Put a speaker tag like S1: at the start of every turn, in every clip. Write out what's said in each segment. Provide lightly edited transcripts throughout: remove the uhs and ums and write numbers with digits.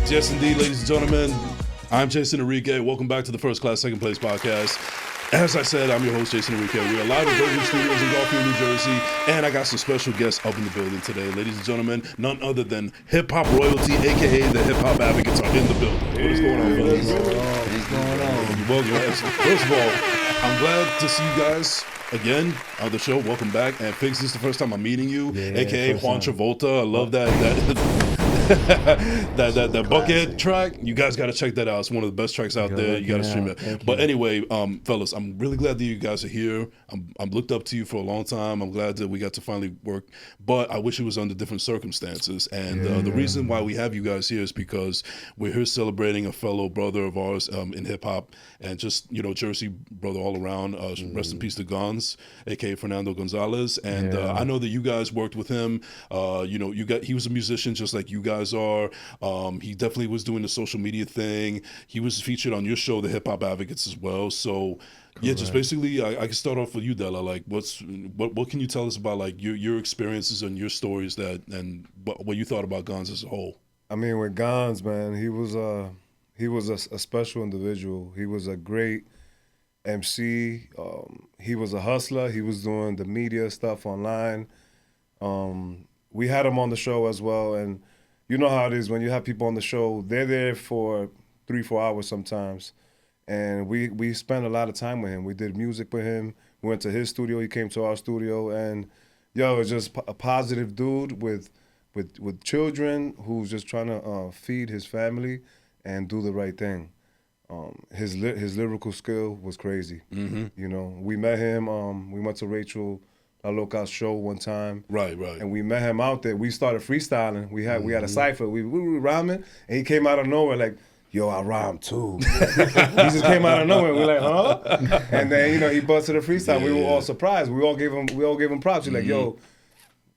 S1: Yes, indeed, ladies and gentlemen. I'm Jason Enrique. Welcome back to the First Class, Second Place podcast. As I said, I'm your host, Jason Enrique. We are live at Virgin Studios in Garfield, New Jersey, and I got some special guests up in the building today. Ladies and gentlemen, none other than hip-hop royalty, a.k.a. the hip-hop advocates, are in the building. What is going on, fellas?
S2: What's going on?
S1: Well, yes. First of all, I'm glad to see you guys again on the show. Welcome back. And Figs, this is the first time I'm meeting you, a.k.a. Juan Travolta. I love that that Buckethead track. You guys got to check that out. It's one of the best tracks out there. You got to stream it. But anyway, fellas, I'm really glad that you guys are here. I'm looked up to you for a long time. I'm glad that we got to finally work. But I wish it was under different circumstances. And the reason why we have you guys here is because we're here celebrating a fellow brother of ours in hip hop and just, you know, Jersey brother all around. Rest in peace to Gonz, aka Fernando Gonzalez. And I know that you guys worked with him. You know, he was a musician just like you guys are. He definitely was doing the social media thing. He was featured on your show, The Hip Hop Advocates, as well. So yeah, just basically, I can start off with you, Della. Like, what can you tell us about like your experiences and your stories and what you thought about Gonz as a whole?
S3: I mean, with Gonz, man, he was a special individual. He was a great MC. He was a hustler. He was doing the media stuff online. We had him on the show as well, and you know how it is when you have people on the show. They're there for 3-4 hours sometimes, and we spent a lot of time with him. We did music with him. We went to his studio. He came to our studio, and it's just a positive dude with children who's just trying to feed his family and do the right thing. His lyrical skill was crazy. You know, we met him. We went to Rachel Loca's show one time. Right. And we met him out there. We started freestyling. We had a cipher. We were rhyming, and he came out of nowhere like, "Yo, I rhyme too." He just came out of nowhere. We're like, "Huh?" And then, you know, he busted a freestyle. We were all surprised. We all gave him props. We're like, "Yo,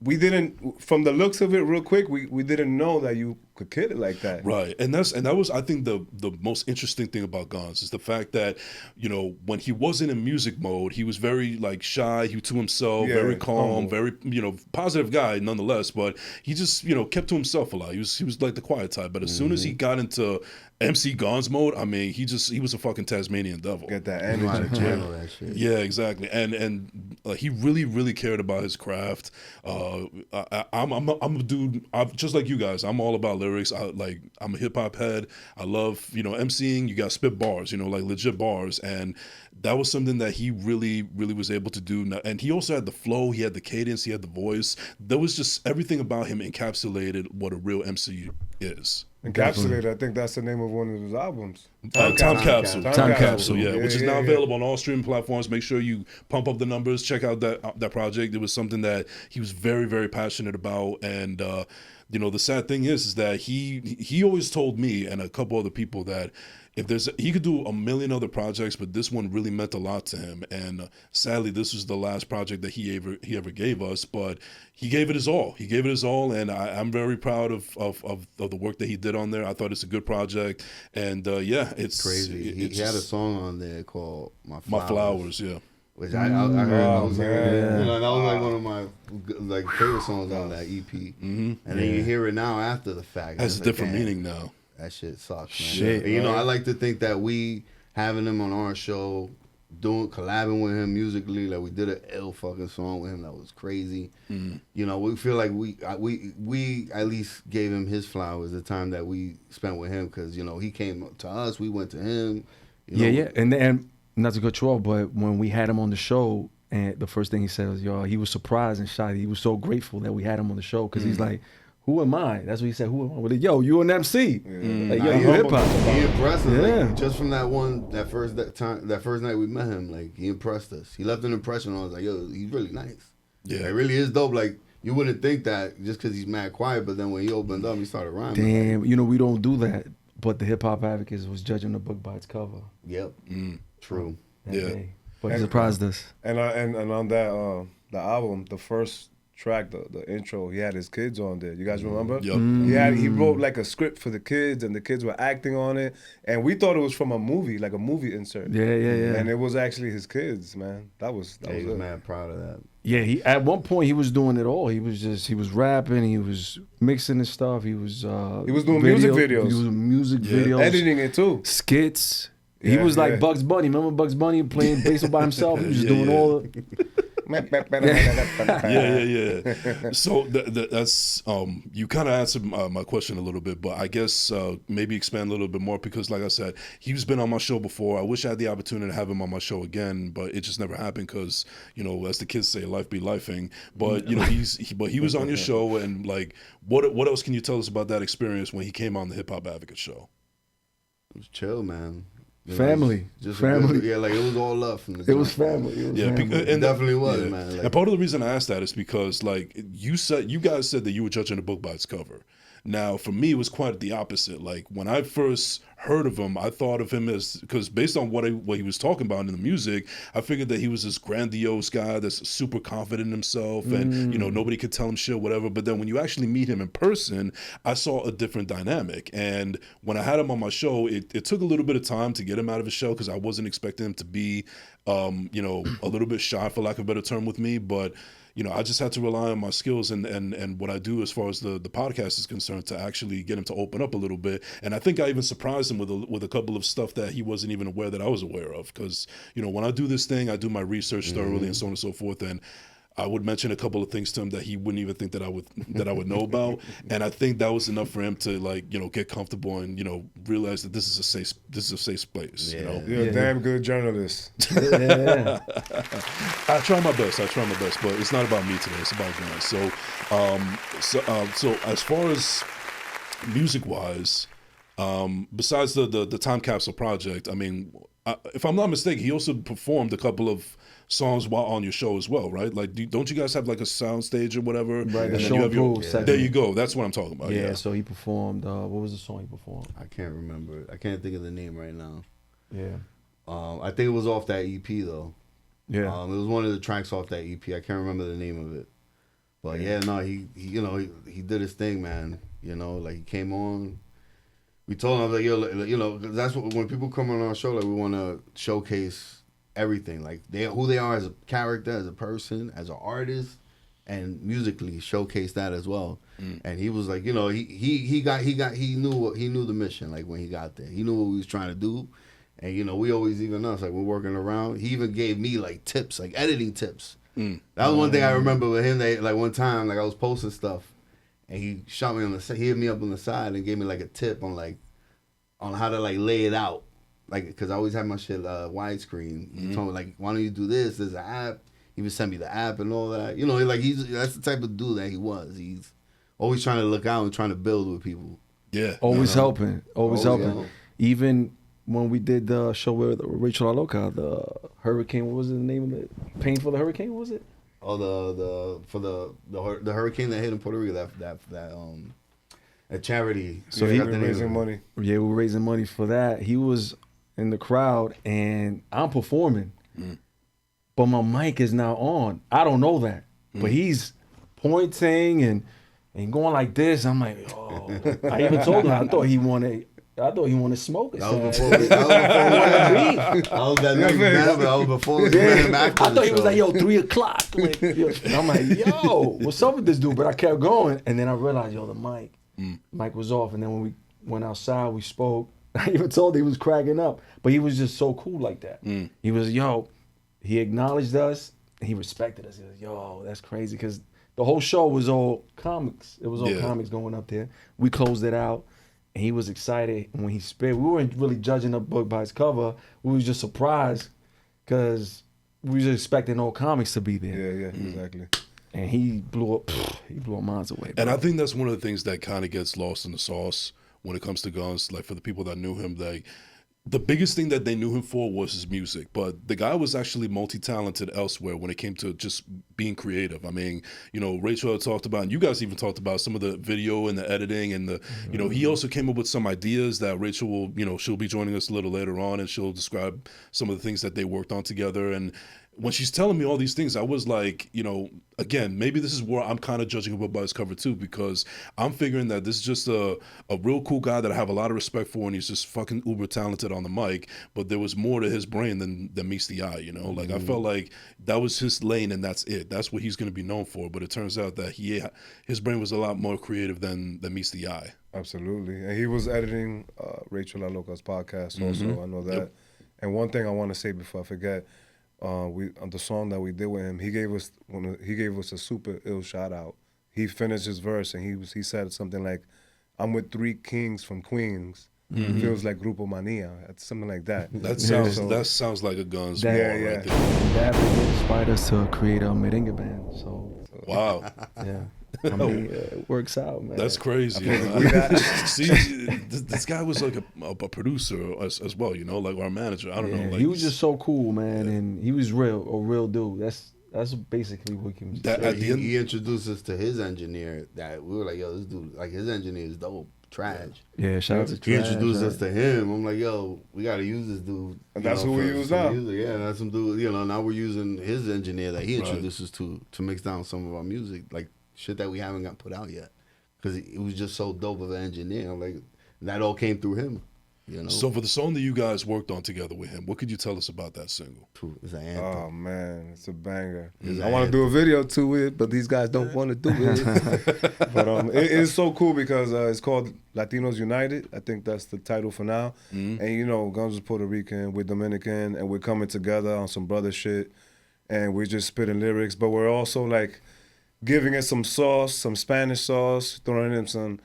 S3: we didn't, from the looks of it real quick, we didn't know that you could kill it like that."
S1: Right. And that was I think the most interesting thing about Gonz is the fact that, you know, when he wasn't in music mode, he was very like shy, he was to himself, very calm, very, you know, positive guy nonetheless, but he just, you know, kept to himself a lot. He was like the quiet type, but as soon as he got into MC Gonz mode, I mean, he was a fucking Tasmanian devil.
S3: Get that energy.
S2: That shit.
S1: Yeah, exactly. And he really cared about his craft. I'm a dude, just like you guys. I'm all about lyrics. I'm a hip hop head. I love, you know, emceeing. You got spit bars, you know, like legit bars, and that was something that he really was able to do. And he also had the flow, he had the cadence, he had the voice. There was just everything about him encapsulated what a real MC is.
S3: Encapsulated, I think that's the name of one of his albums.
S1: Time Capsule, yeah, which is now available on all streaming platforms. Make sure you pump up the numbers, check out that project. It was something that he was very passionate about, and you know, the sad thing is that he always told me and a couple other people that he could do a million other projects, but this one really meant a lot to him. And sadly, this was the last project that he ever gave us. But he gave it his all. He gave it his all, and I'm very proud of the work that he did on there. I thought it's a good project, and it's
S2: crazy. He had a song on there called "My
S1: Flowers." Yeah.
S2: Which I heard, I was hearing, you know, that was like one of my favorite songs on that EP. And then you hear it now after the fact.
S1: It has a different meaning now.
S2: That shit sucks, man. And, you know, I like to think that we having him on our show, collabing with him musically, like we did an ill fucking song with him that was crazy. You know, we feel like we at least gave him his flowers the time that we spent with him, because, you know, he came to us, we went to him. You know,
S4: and not to cut you off, but when we had him on the show, and the first thing he said was, "Yo," he was surprised and shy. He was so grateful that we had him on the show, because he's like, "Who am I?" That's what he said. "Who am I?" Well, "Yo, you an MC? Like, yo, you hip hop."
S2: He impressed us. Like, just from that first night we met him, like, he impressed us. He left an impression on us. Like, yo, he's really nice. Yeah, it really is dope. Like, you wouldn't think that just because he's mad quiet, but then when he opened up, he started rhyming.
S4: Damn, you know, we don't do that. But the Hip Hop Advocates was judging the book by its cover.
S2: Yep. True.
S4: That day. But he surprised us.
S3: And on that the album, the first track, the intro, he had his kids on there. You guys remember?
S1: Yep.
S3: He wrote like a script for the kids, and the kids were acting on it. And we thought it was from a movie, like a movie insert.
S4: Yeah.
S3: And it was actually his kids, man. That was
S2: He was
S3: it.
S2: mad proud of that.
S4: Yeah, he at one point he was doing it all. He was rapping, he was mixing his stuff, he was
S3: doing music videos.
S4: He was doing music videos,
S3: Editing it too.
S4: skits. He was like Bugs Bunny. Remember Bugs Bunny playing baseball by himself? He was just doing all the
S1: Yeah. So that's you kind of answered my question a little bit, but I guess maybe expand a little bit more because, like I said, he's been on my show before. I wish I had the opportunity to have him on my show again, but it just never happened because, you know, as the kids say, life be lifing. But you know, he was on your show, and like, what else can you tell us about that experience when he came on the Hip Hop Advocate show?
S2: It was chill, man. You know,
S4: family,
S2: just
S4: family.
S2: Good, like it was all love from the
S4: It was family. It was family.
S2: It definitely was, man. Like,
S1: and part of the reason I asked that is because, like, you guys said that you were judging a book by its cover. Now, for me, it was quite the opposite. Like, when I first heard of him, I thought of him as, because based on what he was talking about in the music, I figured that he was this grandiose guy that's super confident in himself, and you know, nobody could tell him shit, whatever. But then when you actually meet him in person, I saw a different dynamic. And when I had him on my show, it took a little bit of time to get him out of his shell because I wasn't expecting him to be, you know, a little bit shy, for lack of a better term, with me. But you know, I just had to rely on my skills and what I do as far as the podcast is concerned to actually get him to open up a little bit. And I think I even surprised him with a couple of stuff that he wasn't even aware that I was aware of. Because, you know, when I do this thing, I do my research thoroughly and so on and so forth. And I would mention a couple of things to him that he wouldn't even think that I would know about, and I think that was enough for him to, like, you know, get comfortable and, you know, realize that this is a safe place. You know,
S3: you're a damn good journalist.
S4: Yeah.
S1: I try my best, but it's not about me today. It's about Gonz. So as far as music wise, besides the Time Capsule project, I mean, if I'm not mistaken, he also performed a couple of songs while on your show as well, right? Like, don't you guys have like a sound stage or whatever?
S4: Right,
S1: And
S4: the
S1: then
S4: show
S1: you have
S4: improved segment.
S1: There you go. That's what I'm talking about.
S4: Yeah, so he performed, what was the song he performed?
S2: I can't remember. I can't think of the name right now.
S4: Yeah.
S2: I think it was off that EP though.
S4: Yeah.
S2: It was one of the tracks off that EP. I can't remember the name of it. But he you know, he did his thing, man. You know, like, he came on. We told him, like, yo, you know, 'cause that's what, when people come on our show, like, we want to showcase everything, like who they are as a character, as a person, as an artist, and musically showcase that as well. And he was like, you know, he knew the mission. Like, when he got there, he knew what we was trying to do. And, you know, we always, even us, like, we're working around. He even gave me like tips, like editing tips. That was one thing I remember with him. That, like, one time, like, I was posting stuff, and he shot me he hit me up on the side and gave me like a tip on how to, like, lay it out. Like, because I always have my shit widescreen. He told me, like, why don't you do this? There's an app. He would send me the app and all that. You know, like, that's the type of dude that he was. He's always trying to look out and trying to build with people.
S1: Yeah.
S4: Always helping. Always helping.
S2: help.
S4: Even when we did the show with Rachel R. Loca, the hurricane, what was the name of it? Pain for the Hurricane, what was it?
S2: Oh, the hurricane that hit in Puerto Rico, that charity.
S3: So he been raising money.
S4: Yeah, we were raising money for that. He was in the crowd, and I'm performing, but my mic is now on. I don't know that, but he's pointing and going like this. I'm like, oh. I even told him I thought he wanted smoke.
S2: That was before we ran back to
S4: I
S2: the
S4: thought he was
S2: show.
S4: like, yo, 3 o'clock. Like, and I'm like, yo, what's up with this dude? But I kept going, and then I realized, yo, the mic was off. And then when we went outside, we spoke. I even told him he was cracking up, but he was just so cool like that. He was, he acknowledged us, and he respected us. He was, yo, that's crazy, because the whole show was all comics. It was all comics going up there. We closed it out, and he was excited when he spit. We weren't really judging the book by its cover. We was just surprised, because we was expecting all comics to be there.
S3: Yeah, exactly.
S4: And he blew our minds away. Bro.
S1: And I think that's one of the things that kind of gets lost in the sauce when it comes to Gonz. Like, for the people that knew him, like, the biggest thing that they knew him for was his music, but the guy was actually multi-talented elsewhere when it came to just being creative. I mean, you know, Rachel had talked about, and you guys even talked about some of the video and the editing and the, you know, he also came up with some ideas that Rachel will, you know, she'll be joining us a little later on, and she'll describe some of the things that they worked on together. And when she's telling me all these things, I was like, you know, again, maybe this is where I'm kind of judging a book by its cover too, because I'm figuring that this is just a real cool guy that I have a lot of respect for, and he's just fucking uber talented on the mic. But there was more to his brain than meets the eye, you know. Like I felt like that was his lane, and that's it. That's what he's going to be known for. But it turns out that his brain was a lot more creative than meets the eye.
S3: Absolutely, and he was editing Rachel Loca's podcast also. I know that. Yep. And one thing I want to say before I forget. On the song that we did with him, he gave us a super ill shout out. He finished his verse and he said something like, "I'm with 3 kings from Queens. Feels like Grupo Mania," something like that.
S1: That sounds like a Gonz bar right there.
S4: That inspired us to create a merengue band. So
S1: wow,
S4: yeah. I mean, it works out, man.
S1: That's crazy. See, this guy was like a producer as well, you know, like our manager. I don't know. Like,
S4: he was just so cool, man, and he was a real dude. That's basically what he was.
S2: He introduced us to his engineer. That we were like, yo, this dude, like his engineer is dope. Trash.
S4: Yeah, shout out to Trash.
S2: He introduced us to him. I'm like, yo, we got to use this dude.
S3: And that's who we use now.
S2: Yeah, that's some dude. You know, now we're using his engineer that he introduced us to mix down some of our music, like shit that we haven't got put out yet, because it was just so dope of an engineer. Like that all came through him. You know.
S1: So for the song that you guys worked on together with him, what could you tell us about that single?
S2: It's an anthem.
S3: Oh man, it's a banger. I want to do a video to it, but these guys don't want to do it. But it's so cool because it's called Latinos United. I think that's the title for now. And you know, Gonz is Puerto Rican, we're Dominican, and we're coming together on some brother shit, and we're just spitting lyrics, but we're also like giving it some sauce, some Spanish sauce, throwing in some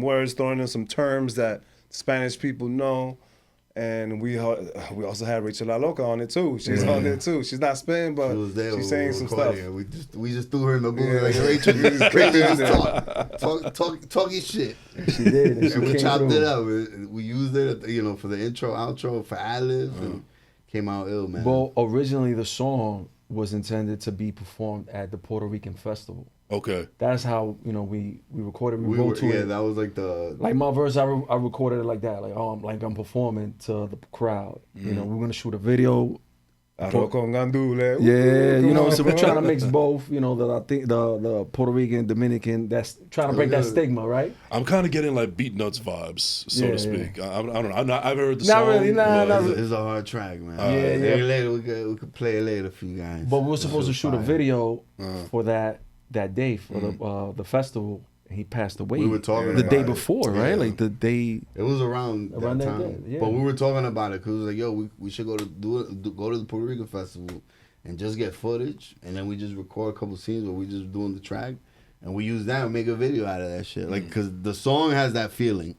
S3: words, throwing in some terms that Spanish people know. And we also had Rachel Loca on it too. She's on there too. She's not spinning, but she's saying some stuff.
S2: We just threw her in the booth like Rachel. Just talk your shit.
S4: She did,
S2: and we chopped it up. We used it, you know, for the intro, outro, for ad-libs, and came out ill, man.
S4: Well, originally the song was intended to be performed at the Puerto Rican festival.
S1: Okay.
S4: That's how, you know, we recorded. We wrote to it.
S2: Yeah, that was like the...
S4: Like my verse, I recorded it like that. Like, I'm performing to the crowd. You know, we're going to shoot a video.
S3: Yeah,
S4: you know, so we're trying to mix both, you know, the Puerto Rican, Dominican, that's trying to break that stigma, right?
S1: I'm kind of getting like Beat Nuts vibes, so to speak.
S4: Yeah.
S1: I don't know. I've heard the
S4: not
S1: song.
S4: Really, not really.
S2: It's a hard track, man.
S4: Yeah.
S2: Later, we could play it later for you guys.
S4: But we were supposed to shoot a video for that day for the festival. He passed away.
S2: We were talking
S4: the
S2: about
S4: day before, right? Like the day.
S2: It was around that time.
S4: Day, yeah.
S2: But we were talking about it because it was like, yo, we should go to the Puerto Rican festival and just get footage, and then we just record a couple scenes where we just doing the track, and we use that and make a video out of that shit. Like, because the song has that feeling.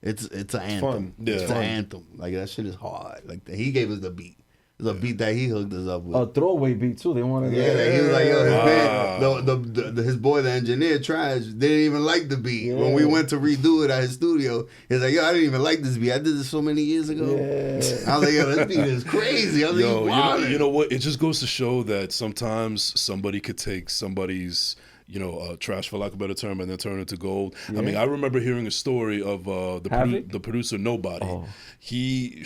S2: It's an anthem.
S3: Fun.
S1: Yeah.
S2: It's an anthem. Like, that shit is hard. Like, he gave us the beat. It's a beat that he hooked us up with.
S4: A throwaway beat too. They wanted.
S2: Yeah, he was like, yo, his boy, the engineer, Trash, didn't even like the beat. When we went to redo it at his studio, he's like, yo, I didn't even like this beat. I did this so many years ago.
S4: Yeah.
S2: I was like, yo, this beat is crazy. I was like,
S1: you know what? It just goes to show that sometimes somebody could take somebody's, you know, trash, for lack of a better term, and then turn it to gold. Yeah. I mean, I remember hearing a story of the producer Nobody. Oh. He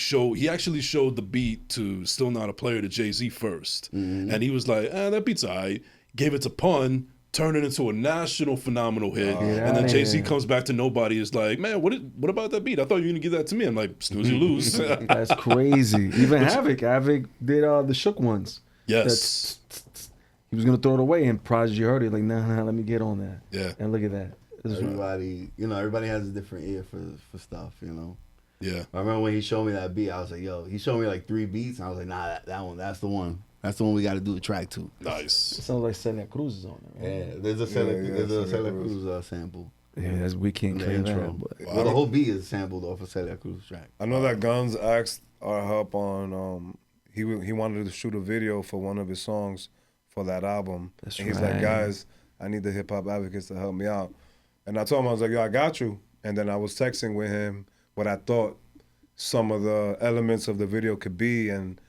S1: actually showed the beat to Still Not a Player to Jay-Z first. And he was like, that beat's all right. Gave it to Pun, turned it into a national phenomenal hit. And then Jay-Z comes back to Nobody, is like, man, what about that beat? I thought you were going to give that to me. I'm like, snooze you lose.
S4: That's crazy. Even Havoc did the Shook ones.
S1: Yes.
S4: He was gonna throw it away, and Prodigy heard it. Like, nah, let me get on that.
S1: Yeah.
S4: And look at that.
S2: Everybody has a different ear for stuff, you know.
S1: Yeah.
S2: I remember when he showed me that beat, I was like, yo, he showed me like 3 beats, and I was like, nah, that one, that's the one. That's the one we got to do the track to.
S1: Nice.
S4: It sounds like Celia Cruz is on it. Right?
S2: Yeah, there's a Celia Cruz sample.
S4: Yeah, we can't claim
S2: intro.
S4: That.
S2: Well, the whole beat is sampled off a Celia Cruz track.
S3: I know that Gonz asked our help on. He wanted to shoot a video for one of his songs for that album.
S4: That's
S3: and he's like, guys, I need the hip hop advocates to help me out. And I told him, I was like, yo, I got you. And then I was texting with him what I thought some of the elements of the video could be, and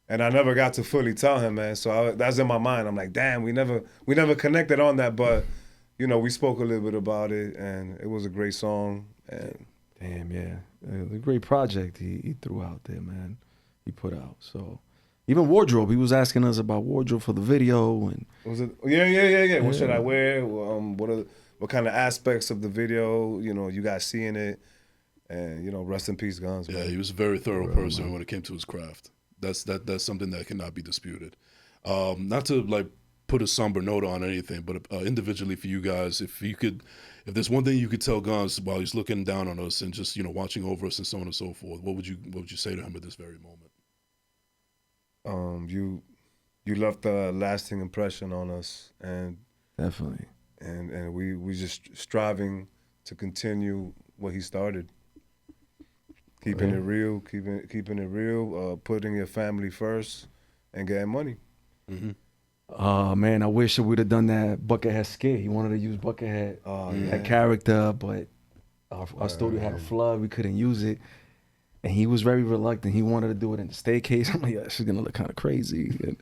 S3: I never got to fully tell him, man. So that's in my mind. I'm like, damn, we never connected on that, but you know, we spoke a little bit about it, and it was a great song. And
S4: damn, yeah, it was a great project he threw out there, man. He put out. So Even wardrobe. He was asking us about wardrobe for the video, and
S3: Was it? Yeah. What should I wear? What kind of aspects of the video? You guys seeing it, and rest in peace, Gonz.
S1: Yeah, he was a very thorough person when it came to his craft. That's something that cannot be disputed. Not to like put a somber note on anything, but individually for you guys, if there's one thing you could tell Gonz while he's looking down on us and just watching over us and so on and so forth, what would you say to him at this very moment?
S3: You left a lasting impression on us, and
S4: definitely,
S3: and we just striving to continue what he started. Keeping it real, keeping it real, putting your family first, and getting money.
S4: Mm-hmm. Man, I wish we'd have done that Buckethead skit. He wanted to use Buckethead, that character, but our studio had a flood. We couldn't use it. And he was very reluctant. He wanted to do it in the staircase. I'm like, yeah, this is going to look kind of crazy.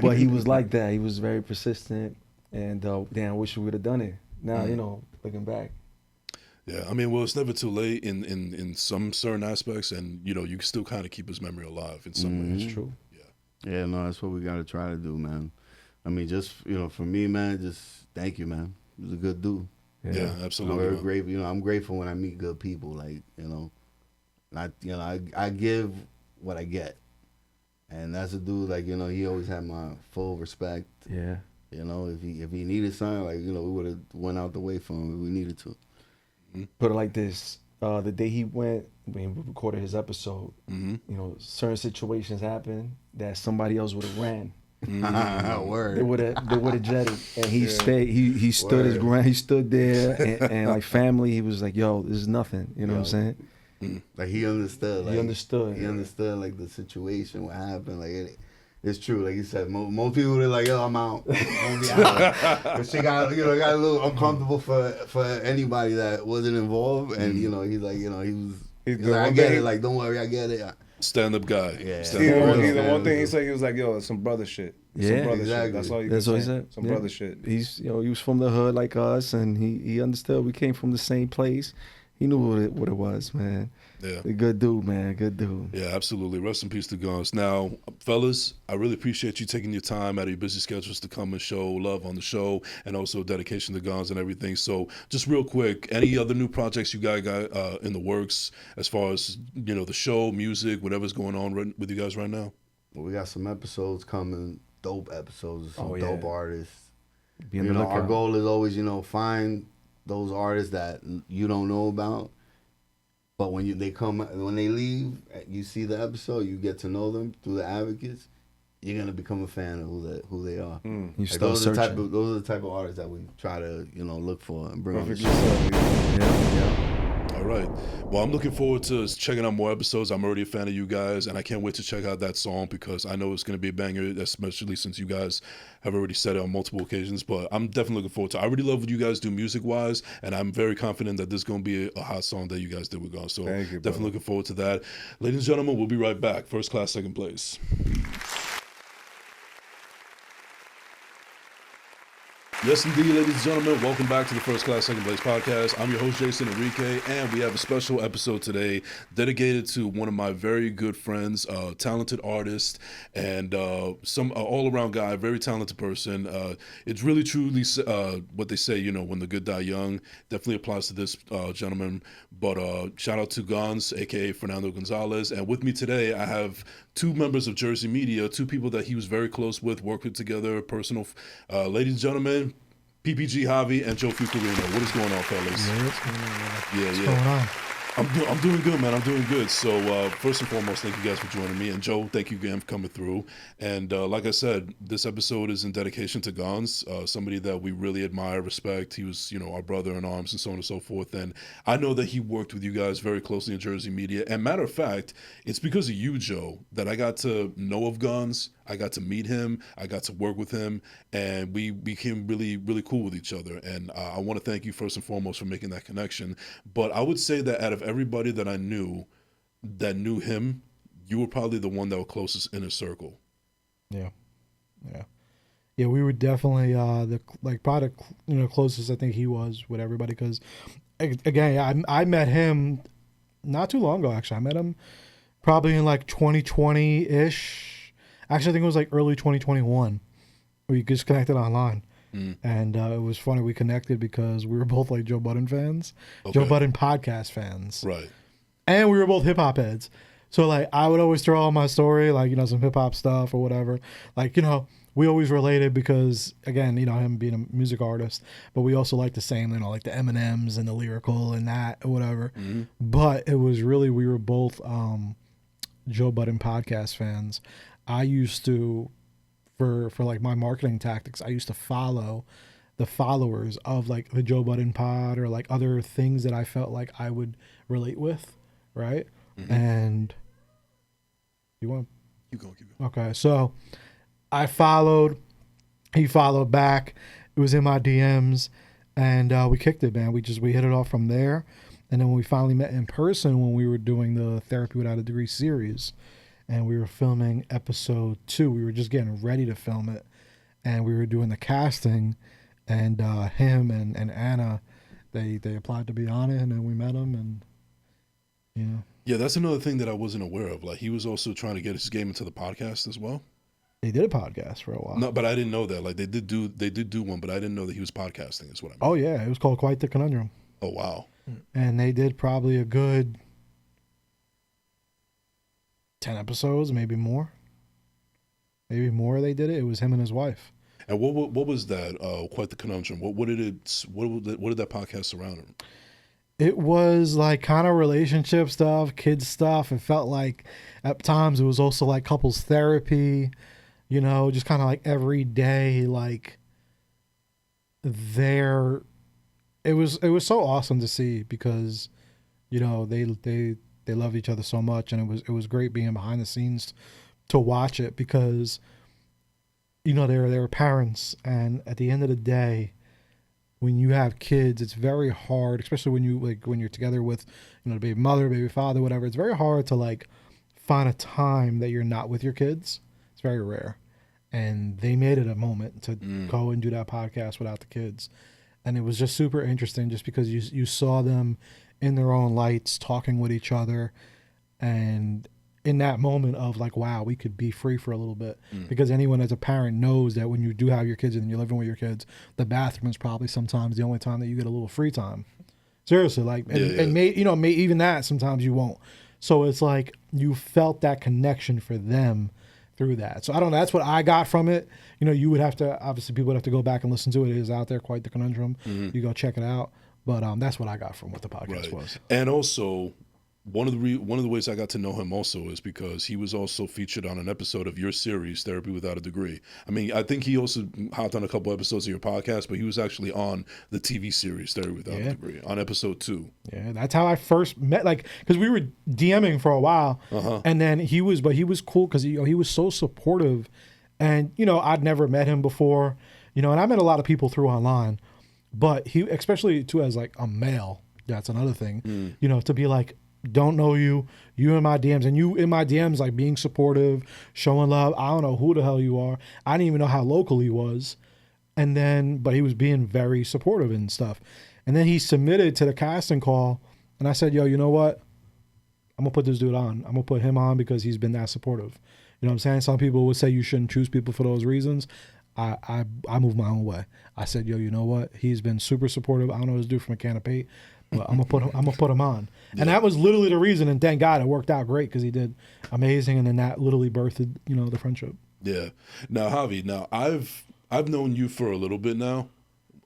S4: But he was like that. He was very persistent. And damn, I wish we would have done it. Now, looking back.
S1: Yeah, I mean, well, it's never too late in some certain aspects. And, you can still kind of keep his memory alive in some ways.
S4: It's true.
S2: Yeah, no, that's what we got to try to do, man. I mean, just, for me, man, just thank you, man. He was a good dude.
S1: Yeah, absolutely.
S2: I'm very grateful. I'm grateful when I meet good people, like, I give what I get, and that's a dude. Like he always had my full respect.
S4: Yeah.
S2: If he needed something, like we would have went out the way for him if we needed to.
S4: Put it like this: the day he went, when we recorded his episode, certain situations happened that somebody else would have ran.
S2: Word.
S4: They would have jetted, and he stayed. He stood his ground. He stood there, and like family, he was like, "Yo, this is nothing." You know what I'm saying?
S2: Like he understood. Like,
S4: he understood.
S2: He understood like the situation, what happened. Like it's true. Like you said, most people are like, "Yo, I'm out." But she got got a little uncomfortable for anybody that wasn't involved, and he's like, he was like, I get it. Like, don't worry, I get it.
S1: Stand-up guy.
S2: Yeah.
S3: The one thing he said, he was like, "Yo, it's some brother shit."
S4: Yeah,
S3: brother
S2: exactly.
S3: shit. That's all you
S4: That's
S3: can
S4: what
S3: say.
S4: he said.
S3: Some brother shit.
S4: He's he was from the hood like us, and he understood. We came from the same place. He knew what it was, man.
S1: Yeah.
S4: A good dude, man. Good dude.
S1: Yeah, absolutely. Rest in peace to Gonz. Now, fellas, I really appreciate you taking your time out of your busy schedules to come and show love on the show, and also dedication to Gonz and everything. So, just real quick, any other new projects you guys got in the works as far as the show, music, whatever's going on with you guys right now?
S2: Well, we got some episodes coming, dope episodes with some dope artists.
S4: Our
S2: goal is always find those artists that you don't know about. But when they leave, you see the episode, you get to know them through the advocates. You're gonna become a fan of who they are.
S4: You start searching.
S2: Those are the type of artists that we try to look for and bring on the show.
S4: Yeah.
S1: All right. Well, I'm looking forward to checking out more episodes. I'm already a fan of you guys, and I can't wait to check out that song because I know it's going to be a banger, especially since you guys have already said it on multiple occasions. But I'm definitely looking forward to it. I really love what you guys do music-wise, and I'm very confident that this is going to be a hot song that you guys did with Gonz. So
S3: Thank you,
S1: definitely looking forward to that. Ladies and gentlemen, we'll be right back. First class, second place. Yes, indeed, ladies and gentlemen. Welcome back to the First Class, Second Place podcast. I'm your host, Jason Enrique, and we have a special episode today dedicated to one of my very good friends, talented artist, and some all-around guy, very talented person. It's really, truly what they say, when the good die young. Definitely applies to this gentleman. But shout out to Gonz, a.k.a. Fernando Gonzalez. And with me today, I have two members of Jersey Media, two people that he was very close with, worked with together, personal. Ladies and gentlemen, PPG Javi and Joe Fucarino. What is going on, fellas?
S5: Yeah, what's going on?
S1: What's
S5: going on?
S1: I'm doing good, man. I'm doing good. So first and foremost, thank you guys for joining me. And Joe, thank you again for coming through. And like I said, this episode is in dedication to Gonz, somebody that we really admire, respect. He was, our brother in arms and so on and so forth. And I know that he worked with you guys very closely in Jersey Media. And matter of fact, it's because of you, Joe, that I got to know of Gonz. I got to meet him. I got to work with him. And we became really, really cool with each other. And I want to thank you first and foremost for making that connection. But I would say that out of everybody that I knew that knew him, you were probably the one that was closest in his circle.
S5: Yeah. We were definitely probably closest I think he was with everybody because again I met him not too long ago actually. I met him probably in like 2020-ish. Actually, I think it was like early 2021. We just connected online. And it was funny. We connected because we were both like Joe Budden fans, Joe Budden podcast fans.
S1: Right.
S5: And we were both hip hop heads. So like I would always throw on my story, like, some hip hop stuff or whatever. Like, we always related because, again, him being a music artist, but we also like the same, like the M&Ms and the lyrical and that or whatever. But it was really, we were both Joe Budden podcast fans. I used to, for like my marketing tactics, I used to follow the followers of like the Joe Budden pod or like other things that I felt like I would relate with, right? And you want
S1: Keep going.
S5: okay, so I followed, he followed back. It was in my DMs, and we kicked it, man. We hit it off from there, and then when we finally met in person, when we were doing the Therapy Without a Degree series, and we were filming episode 2. We were just getting ready to film it, and we were doing the casting, and him and Anna, they applied to be on it, and then we met them, and
S1: Yeah, that's another thing that I wasn't aware of. Like, he was also trying to get his game into the podcast as well.
S5: they did a podcast for a while.
S1: No, but I didn't know that. Like, they did do one, but I didn't know that he was podcasting. Is what I mean.
S5: Oh yeah, it was called Quite the Conundrum,
S1: Oh wow.
S5: and they did probably a good 10 episodes, maybe more. Maybe more. They did it. It was him and his wife.
S1: And what was that? Quite the Conundrum. What did that podcast surround?
S5: It was like kind of relationship stuff, kids stuff. It felt like at times it was also like couples therapy, just kind of like every day, like there. It was so awesome to see because, they loved each other so much, and it was great being behind the scenes to watch it because, they were parents, and at the end of the day, when you have kids, it's very hard, especially when you're together with, the baby mother, baby father, whatever. It's very hard to like find a time that you're not with your kids. It's very rare, and they made it a moment to go and do that podcast without the kids, and it was just super interesting, just because you saw them in their own lights, talking with each other, and in that moment of like, wow, we could be free for a little bit. Because anyone as a parent knows that when you do have your kids and you're living with your kids, the bathroom is probably sometimes the only time that you get a little free time. Seriously, like, and even that sometimes you won't. So it's like you felt that connection for them through that. So I don't know. That's what I got from it. You would have to, obviously people would have to go back and listen to it. It is out there, Quite the Conundrum. You go check it out. But that's what I got from what the podcast was.
S1: And also, one of the ways I got to know him also is because he was also featured on an episode of your series, Therapy Without a Degree. I mean, I think he also hopped on a couple episodes of your podcast, but he was actually on the TV series Therapy Without a Degree on episode 2. Yeah,
S5: that's how I first met, like, because we were DMing for a while, and then he was cool because he was so supportive, and I'd never met him before, and I met a lot of people through online, but he, especially too as like a male, that's another thing, to be like, don't know you in my DMs, and you in my DMs, like being supportive, showing love. I don't know who the hell you are. I didn't even know how local he was. And then, but he was being very supportive and stuff. And then he submitted to the casting call, and I said, yo, you know what? I'm gonna put this dude on. I'm gonna put him on because he's been that supportive. You know what I'm saying? Some people would say you shouldn't choose people for those reasons. I moved my own way. I said, yo, you know what? He's been super supportive. I don't know this dude from a can of paint, but I'm gonna put him on. And that was literally the reason, and thank God it worked out great because he did amazing, and then that literally birthed, the friendship.
S1: Yeah. Now, Javi, I've known you for a little bit now,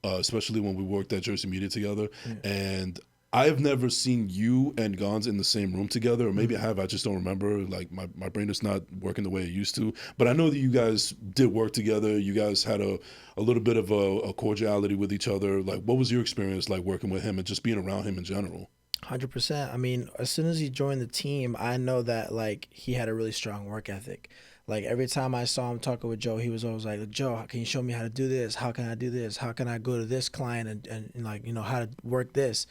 S1: especially when we worked at Jersey Media together, and I've never seen you and Gonz in the same room together, or maybe I have, I just don't remember. Like, my brain is not working the way it used to. But I know that you guys did work together. You guys had a little bit of a cordiality with each other. Like, what was your experience like working with him and just being around him in general?
S6: 100%. I mean, as soon as he joined the team, I know that, like, he had a really strong work ethic. Like, every time I saw him talking with Joe, he was always like, Joe, can you show me how to do this? How can I do this? How can I go to this client and like, how to work this?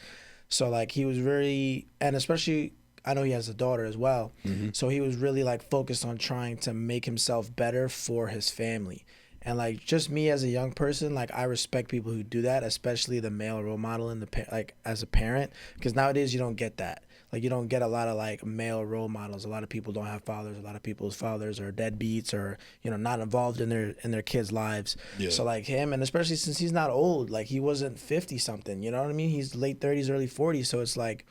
S6: So, like, he was very, and especially, I know he has a daughter as well. So he was really, like, focused on trying to make himself better for his family. And, like, just me as a young person, like, I respect people who do that, especially the male role model in like, as a parent, because nowadays you don't get that. Like you don't get a lot of like male role models. A lot of people don't have fathers. A lot of people's fathers are deadbeats or not involved in their kids' lives.
S1: Yeah.
S6: So like him, and especially since he's not old, like he wasn't 50 something. You know what I mean? He's late 30s, early 40s. So it's like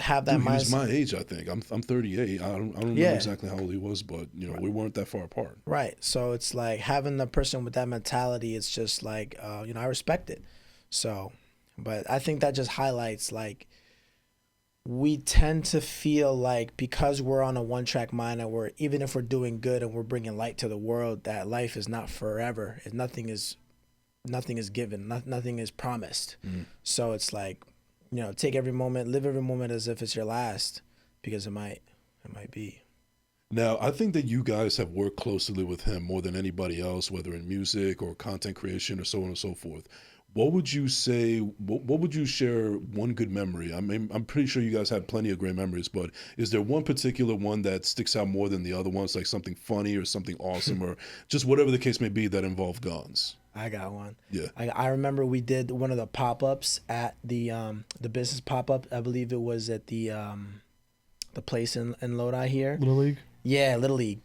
S6: have that
S1: Dude, he
S6: mindset.
S1: was my age, I think. I'm 38. I don't remember exactly how old he was, but we weren't that far apart.
S6: Right. So it's like having the person with that mentality. It's just like I respect it. So, but I think that just highlights like we tend to feel like because we're on a one-track mind and we're even if we're doing good and we're bringing light to the world, that life is not forever. Nothing is given. Nothing is promised. So it's like, take every moment, live every moment as if it's your last, because it might be.
S1: Now, I think that you guys have worked closely with him more than anybody else, whether in music or content creation or so on and so forth. What would you say, what would you share one good memory? I mean, I'm pretty sure you guys have plenty of great memories, but is there one particular one that sticks out more than the other ones, like something funny or something awesome or just whatever the case may be that involved Gonz?
S6: I got one.
S1: Yeah.
S6: I remember we did one of the pop-ups at the business pop-up. I believe it was at the place in Lodi here.
S5: Little League?
S6: Yeah, Little League.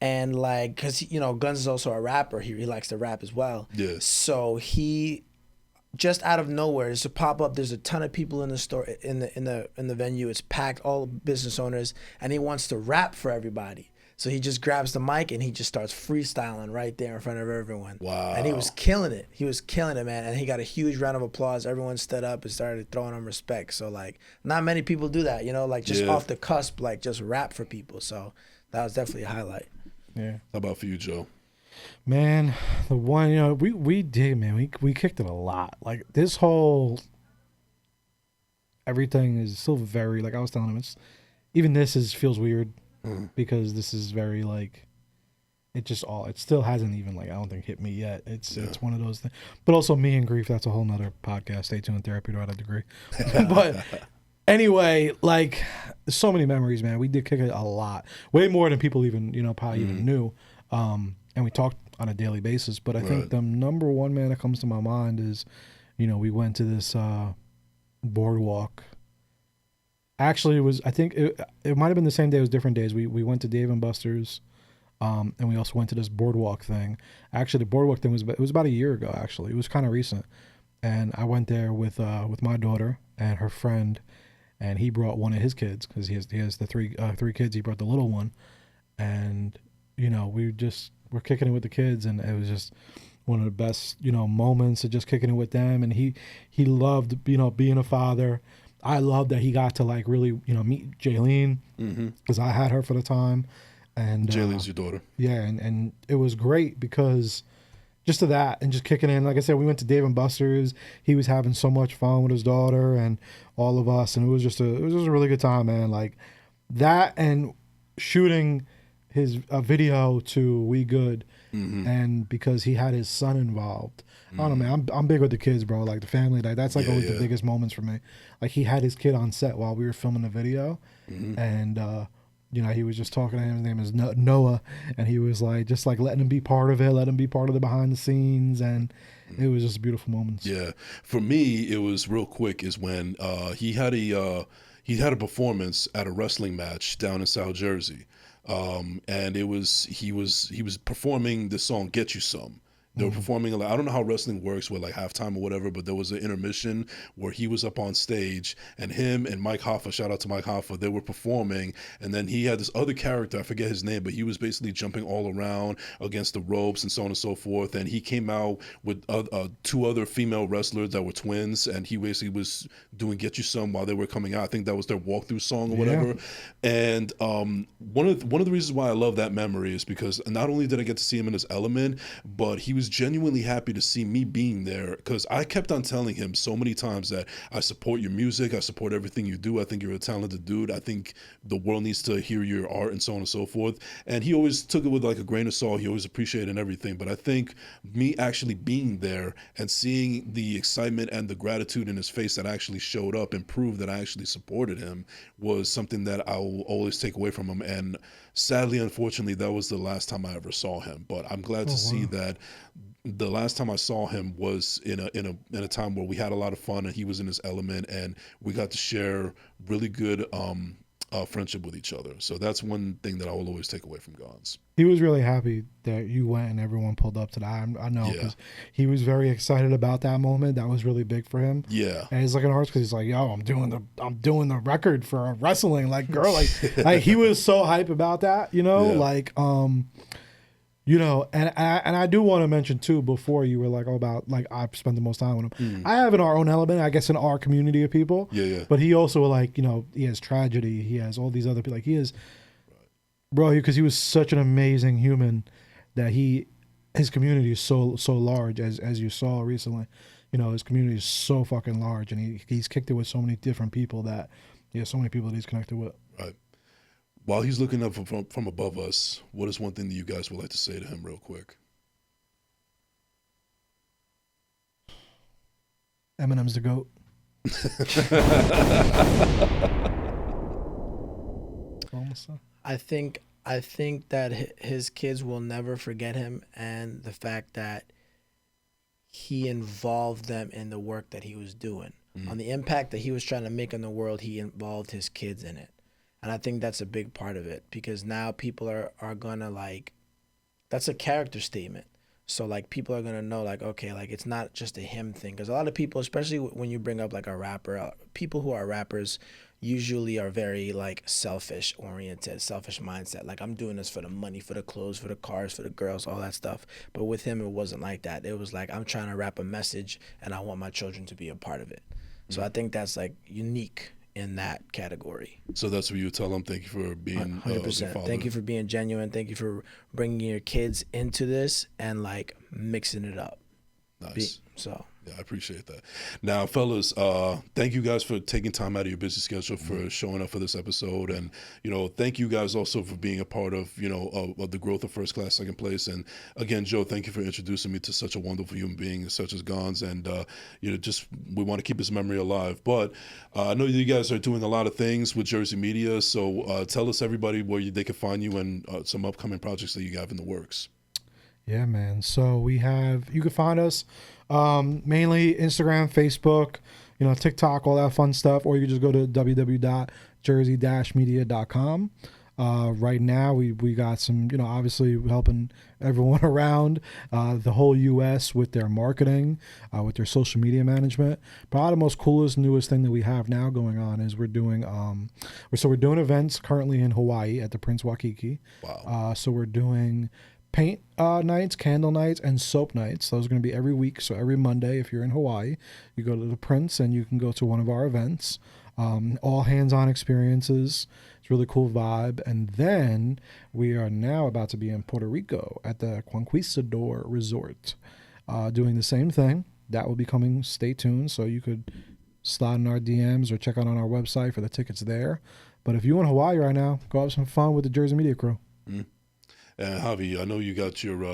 S6: And like, cause Gonz is also a rapper. He likes to rap as well.
S1: Yeah.
S6: So he just out of nowhere, it's a pop-up. There's a ton of people in the store, in the venue. It's packed, all business owners, and he wants to rap for everybody. So he just grabs the mic and he just starts freestyling right there in front of everyone.
S1: Wow.
S6: And he was killing it. He was killing it, man. And he got a huge round of applause. Everyone stood up and started throwing him respect. So like, not many people do that, like just off the cusp, like just rap for people. So that was definitely a highlight.
S5: Yeah.
S1: How about for you, Joe?
S5: Man, the one, we did, man. We kicked it a lot. Like this whole everything is still very, like I was telling him, feels weird because this is very like it still hasn't even like I don't think hit me yet. It's one of those things. But also me and grief, that's a whole nother podcast. Stay tuned, Therapy to a Degree. But anyway, like so many memories, man. We did kick it a lot, way more than people even probably even knew. And we talked on a daily basis. But I think the number one, man, that comes to my mind is, we went to this boardwalk. Actually, I think it might have been the same day. It was different days. We went to Dave & Buster's, and we also went to this boardwalk thing. Actually, the boardwalk thing was about a year ago. Actually, it was kind of recent. And I went there with my daughter and her friend, and he brought one of his kids because he has the three kids. He brought the little one, and we're kicking it with the kids, and it was just one of the best moments of just kicking it with them. And he loved being a father. I loved that he got to like really meet Jaylene because I had her for the time, and
S1: Jaylene's your daughter.
S5: Yeah, and it was great because just to that and just kicking in. Like I said, we went to Dave & Buster's. He was having so much fun with his daughter and all of us, and it was just a really good time, man. Like that and shooting his video to We Good, and because he had his son involved. I don't know, man. I'm big with the kids, bro. Like the family, like that's like always the biggest moments for me. Like he had his kid on set while we were filming the video, and he was just talking to him. His name is Noah, and he was like just like letting him be part of it, let him be part of the behind the scenes, and it was just beautiful moments.
S1: Yeah, for me, it was real quick. Is when he had a performance at a wrestling match down in South Jersey. And he was performing the song "Get You Some." They were performing, I don't know how wrestling works with like halftime or whatever, but there was an intermission where he was up on stage and him and Mike Hoffa, shout out to Mike Hoffa, they were performing, and then he had this other character, I forget his name, but he was basically jumping all around against the ropes and so on and so forth, and he came out with two other female wrestlers that were twins, and he basically was doing "Get You Some" while they were coming out. I think that was their walkthrough song or whatever. And one of the reasons why I love that memory is because not only did I get to see him in his element, but he was genuinely happy to see me being there, because I kept on telling him so many times that I support your music, I support everything you do, I think you're a talented dude, I think the world needs to hear your art and so on and so forth. And he always took it with like a grain of salt. He always appreciated everything. But I think me actually being there and seeing the excitement and the gratitude in his face that actually showed up and proved that I actually supported him was something that I will always take away from him. And sadly, unfortunately, that was the last time I ever saw him. But I'm glad to see that the last time I saw him was in a time where we had a lot of fun and he was in his element and we got to share really good friendship with each other. So that's one thing that I will always take away from Gonz.
S5: He was really happy that you went and everyone pulled up to that. I know because he was very excited about that moment. That was really big for him.
S1: Yeah,
S5: and he's like an artist because he's like, yo, I'm doing the record for wrestling. Like, girl, like he was so hype about that. You know, and I do want to mention too, before you were like, oh, about like I spent the most time with him. I have in our own element, I guess, in our community of people.
S1: Yeah.
S5: But he also like, you know, he has tragedy. He has all these other people. Like he is, bro, because he was such an amazing human that his community is so large as you saw recently. You know, his community is so fucking large, and he's kicked it with so many different people that he has so many people that he's connected with.
S1: Right. While he's looking up from above us, what is one thing that you guys would like to say to him real quick?
S5: Eminem's the GOAT. I think that his kids will never forget him, and the fact that he involved them in the work that he was doing. On the impact that he was trying to make in the world, he involved his kids in it. And I think that's a big part of it, because now people are gonna like, that's a character statement. So like people are gonna know like, okay, like it's not just a him thing. Because a lot of people, especially when you bring up like a rapper, people who are rappers usually are very like selfish oriented, selfish mindset. Like I'm doing this for the money, for the clothes, for the cars, for the girls, all that stuff. But with him, it wasn't like that. It was like, I'm trying to rap a message and I want my children to be a part of it. So I think that's like unique in that category.
S1: So that's what you would tell them. Thank you for being
S6: 100%. Thank you for being genuine. Thank you for bringing your kids into this and like mixing it up.
S1: Nice.
S6: Yeah,
S1: I appreciate that. Now, fellas, thank you guys for taking time out of your busy schedule for showing up for this episode, and thank you guys also for being a part of of the growth of First Class Second Place. And again, Joe, thank you for introducing me to such a wonderful human being such as Gonz, and just we want to keep his memory alive. But I know you guys are doing a lot of things with Jersey Media, so tell us everybody where they can find you and some upcoming projects that you have in the works.
S5: Yeah, man. So you can find us mainly Instagram, Facebook, TikTok, all that fun stuff, or you can just go to www.jersey-media.com. Right now, we got some, obviously helping everyone around the whole U.S. with their marketing, with their social media management. Probably the most coolest, newest thing that we have now going on is we're doing events currently in Hawaii at the Prince Waikiki.
S1: Wow.
S5: So we're doing paint nights, candle nights, and soap nights. Those are going to be every week. So every Monday, if you're in Hawaii, you go to the Prince and you can go to one of our events. All hands-on experiences. It's a really cool vibe. And then we are now about to be in Puerto Rico at the Conquistador Resort, doing the same thing. That will be coming. Stay tuned. So you could slide in our DMs or check out on our website for the tickets there. But if you're in Hawaii right now, go have some fun with the Jersey Media crew.
S1: Mm. And Javi, I know you got your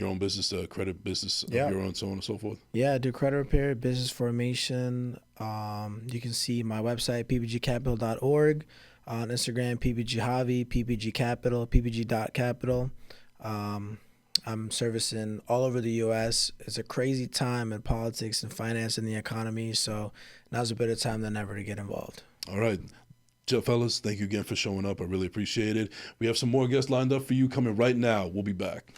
S1: own business, credit business of your own, so on and so forth.
S6: Yeah, I do credit repair, business formation. You can see my website, ppgcapital.org. On Instagram, ppgjavi, ppgcapital, ppg.capital. I'm servicing all over the U.S. It's a crazy time in politics and finance and the economy, so now's a better time than ever to get involved.
S1: All right. Fellas, thank you again for showing up. I really appreciate it. We have some more guests lined up for you coming right now. We'll be back.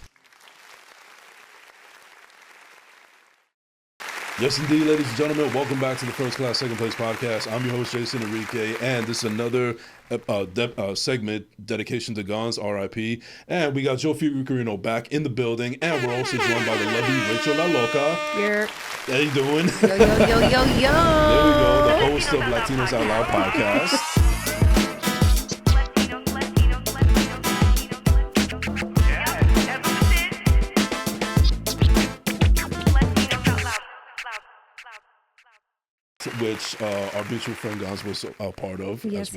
S1: Yes, indeed, ladies and gentlemen, welcome back to the First Class Second Place podcast. I'm your host, Jason Enrique, and this is another segment, dedication to Gonz, R.I.P. And we got Joe Figueroa back in the building, and we're also joined by the lovely Rachel La Loca.
S7: Yeah.
S1: How you doing?
S7: Yo.
S1: There we go, the host of Latinos Out Loud podcast. Which our mutual friend Gonz was a part of as well.
S7: Yes, he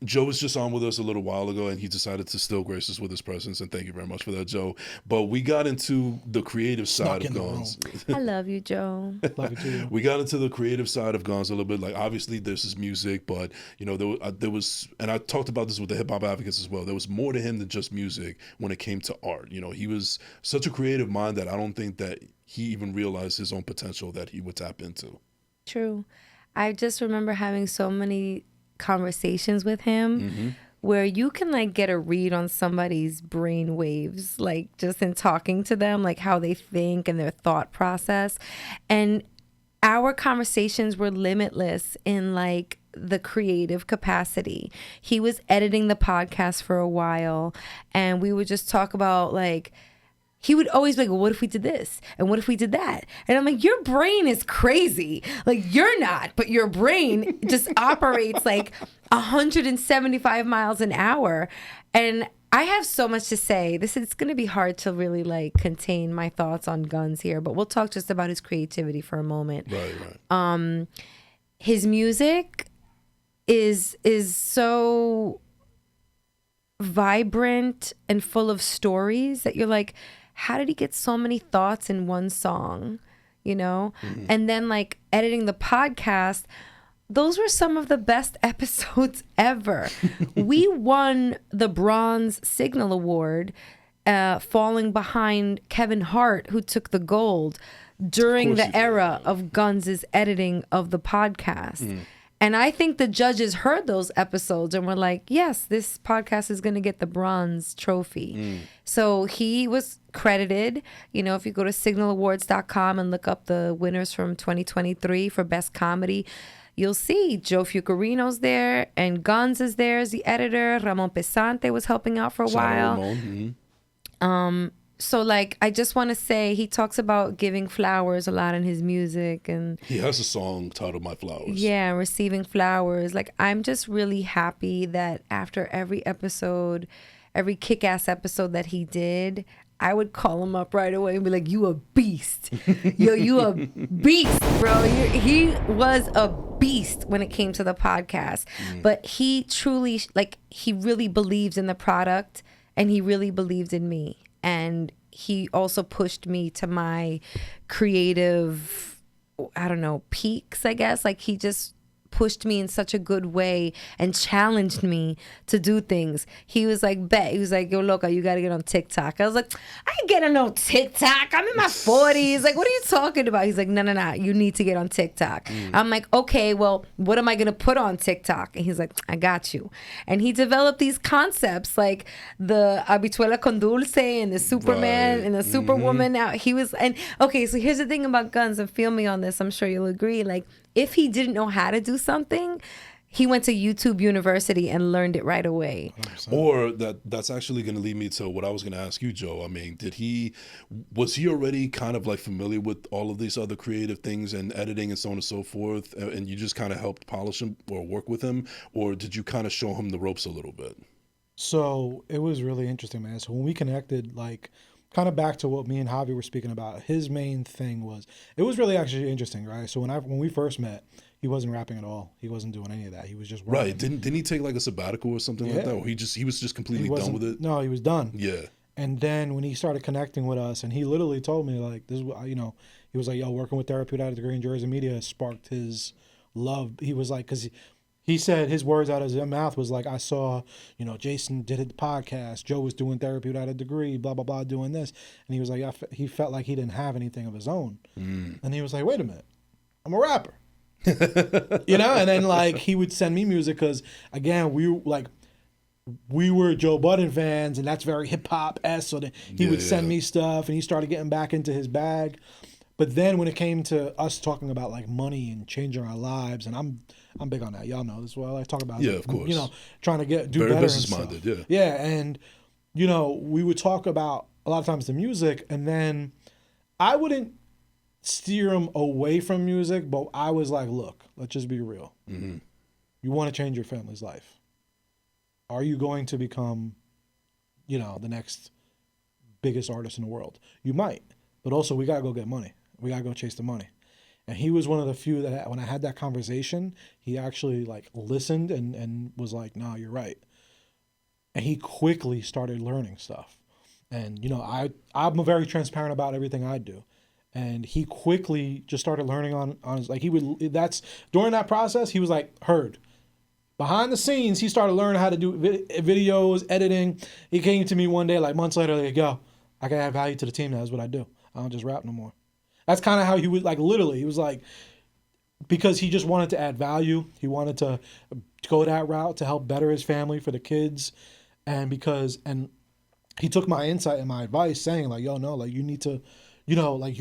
S7: was.
S1: Joe was just on with us a little while ago, and he decided to still grace us with his presence, and thank you very much for that, Joe. But we got into the creative side of Gonz.
S7: I love you, Joe.
S5: Love you too.
S1: We got into the creative side of Gonz a little bit. Like, obviously, there's his music, but, you know, there was, and I talked about this with the hip-hop advocates as well, there was more to him than just music when it came to art. You know, he was such a creative mind that I don't think that he even realized his own potential that he would tap into.
S7: True. I just remember having so many conversations with him where you can like get a read on somebody's brain waves, like just in talking to them, like how they think and their thought process. And our conversations were limitless in like the creative capacity. He was editing the podcast for a while, and we would just talk about like, he would always be like, well, what if we did this? And what if we did that? And I'm like, your brain is crazy. Like, you're not, but your brain just operates like 175 miles an hour. And I have so much to say. It's going to be hard to really like contain my thoughts on Gonz here, but we'll talk just about his creativity for a moment.
S1: Right.
S7: His music is so vibrant and full of stories that you're like, how did he get so many thoughts in one song, you know? And then like editing the podcast, those were some of the best episodes ever. We won the Bronze Signal Award, falling behind Kevin Hart, who took the gold during the era of Gonz's editing of the podcast. And I think the judges heard those episodes and were like, yes, this podcast is going to get the bronze trophy. So he was credited. You know, if you go to signalawards.com and look up the winners from 2023 for best comedy, you'll see Joe Fucarino's there and Gonz is there as the editor. Ramon Pesante was helping out for a while. So like, I just want to say he talks about giving flowers a lot in his music, and
S1: He has a song titled My Flowers.
S7: yeah, receiving flowers. Like, I'm just really happy that after every episode, every kick-ass episode that he did, I would call him up right away and be like, you a beast. Yo, you a beast, bro. He was a beast when it came to the podcast. But he truly, like, he really believes in the product, and he really believed in me. And he also pushed me to my creative, I don't know, peaks, I guess. Like, he just pushed me in such a good way and challenged me to do things. He was like, bet. He was like, yo, Loca, you got to get on TikTok. I was like, I ain't getting on TikTok. I'm in my 40s. Like, what are you talking about? He's like, no. You need to get on TikTok. I'm like, okay, well, what am I going to put on TikTok? And he's like, I got you. And he developed these concepts like the habichuela con dulce and the Superman and the Superwoman. Now he was, and okay, so here's the thing about Gonz, and feel me on this. I'm sure you'll agree. Like, if he didn't know how to do something, he went to YouTube University and learned it right away.
S1: 100%. Or that's actually going to lead me to what I was going to ask you, Joe. I mean, was he already kind of like familiar with all of these other creative things and editing and so on and so forth, and you just kind of helped polish him or work with him, or did you kind of show him the ropes a little bit?
S5: So it was really interesting, man. So when we connected, like, kind of back to what me and Javi were speaking about, his main thing was, it was really actually interesting, right? So when we first met, he wasn't rapping at all. He wasn't doing any of that. He was just working.
S1: Right. Didn't he take like a sabbatical or something like that? Or he was just completely done with it?
S5: No, he was done.
S1: Yeah.
S5: And then when he started connecting with us, and he literally told me, like, this is what, you know, he was like, yo, working with Therapy without a degree in Jersey media sparked his love. He was like, because he said his words out of his mouth was like, I saw, you know, Jason did the podcast, Joe was doing Therapy without a degree, blah, blah, blah, doing this. And he was like, he felt like he didn't have anything of his own. And he was like, wait a minute, I'm a rapper. You know, and then like he would send me music because, again, we were Joe Budden fans, and that's very hip hop-esque. So then he would send me stuff, and he started getting back into his bag. But then when it came to us talking about like money and changing our lives, and I'm big on that. Y'all know this is what I like to talk about.
S1: Yeah,
S5: like,
S1: of course.
S5: You know, trying to do
S1: very
S5: better.
S1: Business minded, yeah.
S5: Yeah, and you know, we would talk about a lot of times the music, and then I wouldn't steer him away from music, but I was like, look, let's just be real. You want to change your family's life. Are you going to become, you know, the next biggest artist in the world? You might, but also we got to go get money. We got to go chase the money. And he was one of the few that when I had that conversation, he actually like listened and was like, "No, you're right." And he quickly started learning stuff. And you know, I'm very transparent about everything I do. And he quickly just started learning on his, like during that process, he was like heard. Behind the scenes, he started learning how to do videos, editing. He came to me one day, like months later, like, "Yo, I can add value to the team now. That's what I do. I don't just rap no more." That's kind of how he was, like, literally. He was like, because he just wanted to add value. He wanted to go that route to help better his family for the kids. And he took my insight and my advice saying like, "Yo, no, like you need to, you know, like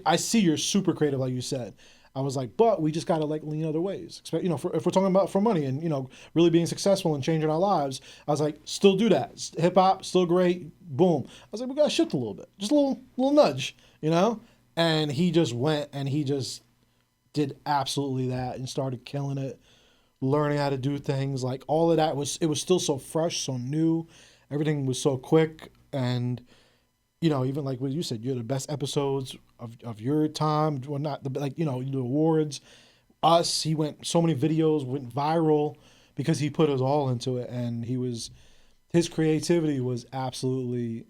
S5: I see you're super creative, like you said." I was like, "But we just got to like lean other ways. You know, if we're talking about for money and, you know, really being successful and changing our lives," I was like, "Still do that. Hip hop, still great. Boom." I was like, "We got to shift a little bit. Just a little nudge, you know?" And he just went and he just did absolutely that and started killing it, learning how to do things. Like all of that it was still so fresh, so new. Everything was so quick. And, you know, even like what you said, you're the best episodes of your time. Well, not the, like, you know, the awards. Us, he went, so many videos went viral because he put us all into it. And his creativity was absolutely